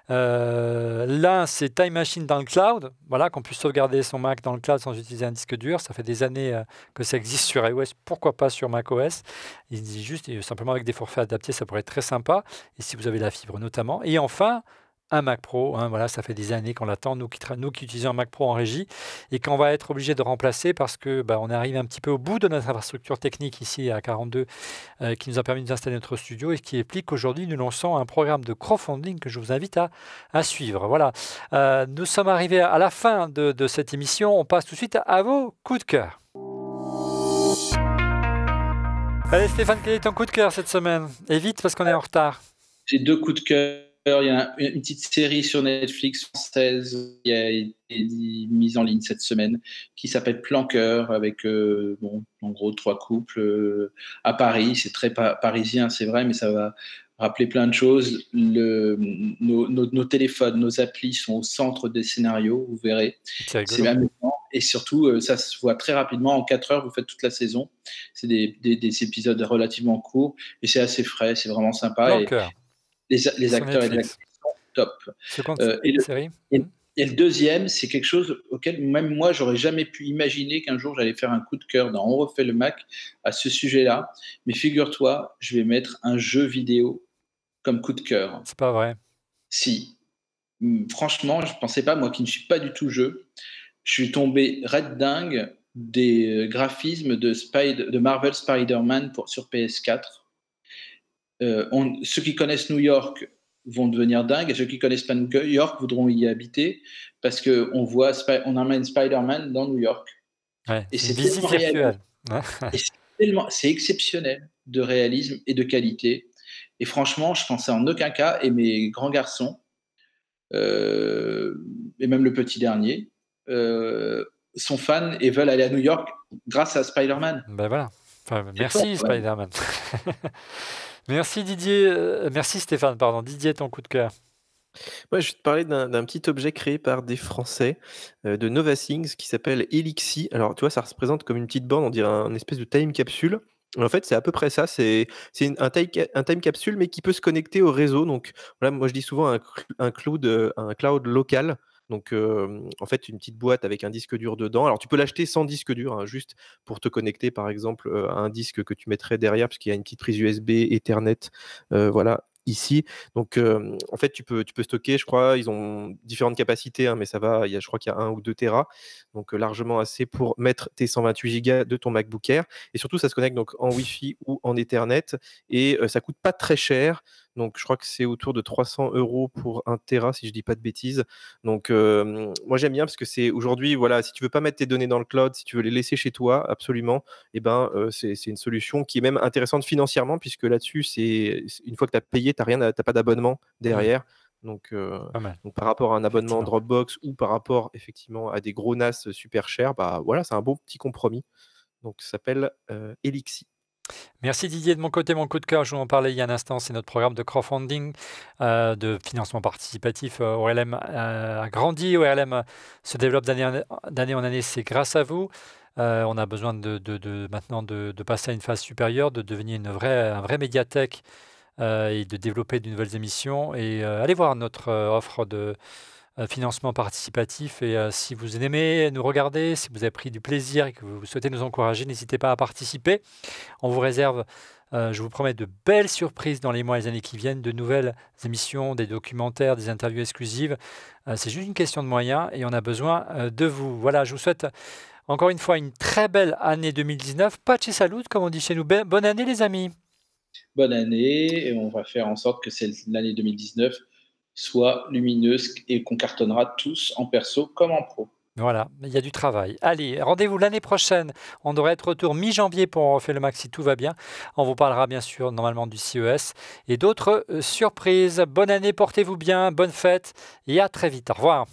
L'un, c'est Time Machine dans le cloud. Voilà, qu'on puisse sauvegarder son Mac dans le cloud sans utiliser un disque dur. Ça fait des années que ça existe sur iOS. Pourquoi pas sur macOS? Il dit juste, simplement avec des forfaits adaptés, ça pourrait être très sympa. Et si vous avez la fibre notamment. Et enfin, un Mac Pro, hein, voilà, ça fait des années qu'on l'attend, nous qui utilisons un Mac Pro en régie, et qu'on va être obligé de remplacer parce que on arrive un petit peu au bout de notre infrastructure technique ici à 42, qui nous a permis d'installer notre studio et qui explique qu'aujourd'hui nous lançons un programme de crowdfunding que je vous invite à suivre. Voilà, nous sommes arrivés à la fin de cette émission. On passe tout de suite à vos coups de cœur. Allez Stéphane, quel est ton coup de cœur cette semaine? Et vite parce qu'on est en retard. J'ai 2 coups de cœur. Il y a une petite série sur Netflix française qui a été mise en ligne cette semaine qui s'appelle Plan Cœur avec en gros 3 couples à Paris. C'est très parisien, c'est vrai, mais ça va rappeler plein de choses. Nos téléphones, nos applis sont au centre des scénarios, vous verrez. C'est amusant. Et surtout, ça se voit très rapidement. En 4 heures, vous faites toute la saison. C'est des épisodes relativement courts et c'est assez frais, c'est vraiment sympa. Plan Cœur. Les acteurs et les actrices sont top. Et le deuxième, c'est quelque chose auquel même moi, j'aurais jamais pu imaginer qu'un jour j'allais faire un coup de cœur dans On refait le Mac à ce sujet-là. Mais figure-toi, je vais mettre un jeu vidéo comme coup de cœur. C'est pas vrai. Si. Franchement, je pensais pas, moi qui ne suis pas du tout jeu, je suis tombé red dingue des graphismes de Marvel Spider-Man sur PS4. Ceux qui connaissent New York vont devenir dingues et ceux qui connaissent pas New York voudront y habiter parce qu'on emmène Spider-Man dans New York. Ouais, et c'est visite virtuelle. C'est exceptionnel de réalisme et de qualité. Et franchement, je pensais en aucun cas, et mes grands garçons, et même le petit dernier, sont fans et veulent aller à New York grâce à Spider-Man. Ben voilà. Enfin, merci fort, Spider-Man. Merci Didier, merci Stéphane, pardon. Didier, ton coup de cœur. Ouais, je vais te parler d'un petit objet créé par des Français de NovaThings qui s'appelle Elixir. Alors, tu vois, ça se présente comme une petite borne, on dirait une espèce de time capsule. En fait, c'est à peu près ça. C'est un time capsule, mais qui peut se connecter au réseau. Donc, voilà, moi, je dis souvent un cloud local. Donc, en fait, une petite boîte avec un disque dur dedans. Alors, tu peux l'acheter sans disque dur, hein, juste pour te connecter, par exemple, à un disque que tu mettrais derrière, parce qu'il y a une petite prise USB, Ethernet, voilà, ici. Donc, en fait, tu peux stocker, je crois, ils ont différentes capacités, hein, mais ça va, je crois qu'il y a 1 ou 2 Tera, donc largement assez pour mettre tes 128 Go de ton MacBook Air. Et surtout, ça se connecte donc en Wi-Fi ou en Ethernet, et ça coûte pas très cher. Donc, je crois que c'est autour de 300 € pour 1 Tera, si je dis pas de bêtises. Donc, moi, j'aime bien parce que c'est aujourd'hui, voilà, si tu veux pas mettre tes données dans le cloud, si tu veux les laisser chez toi, absolument, c'est une solution qui est même intéressante financièrement, puisque là-dessus, c'est une fois que tu as payé, tu n'as pas d'abonnement derrière. Donc, par rapport à un abonnement Dropbox ou par rapport effectivement à des gros NAS super chers, voilà, c'est un bon petit compromis. Donc, ça s'appelle Elixir. Merci Didier. De mon côté, mon coup de cœur, je vous en parlais il y a un instant, c'est notre programme de crowdfunding, de financement participatif. ORLM a grandi, ORLM se développe d'année en année, c'est grâce à vous. On a besoin maintenant de passer à une phase supérieure, de devenir un vrai médiathèque et de développer de nouvelles émissions. Et allez voir notre offre de financement participatif. Et si vous aimez nous regarder, si vous avez pris du plaisir et que vous souhaitez nous encourager, n'hésitez pas à participer. On vous réserve, je vous promets, de belles surprises dans les mois et les années qui viennent, de nouvelles émissions, des documentaires, des interviews exclusives. C'est juste une question de moyens et on a besoin de vous. Voilà, je vous souhaite encore une fois une très belle année 2019. Pace et salut, comme on dit chez nous. Bonne année les amis. Bonne année, et on va faire en sorte que l'année 2019 soit lumineuse et qu'on cartonnera tous en perso comme en pro. Voilà, il y a du travail. Allez, rendez-vous l'année prochaine. On devrait être retour mi-janvier pour On refait le Mac si tout va bien. On vous parlera bien sûr normalement du CES et d'autres surprises. Bonne année, portez-vous bien, bonne fête et à très vite. Au revoir.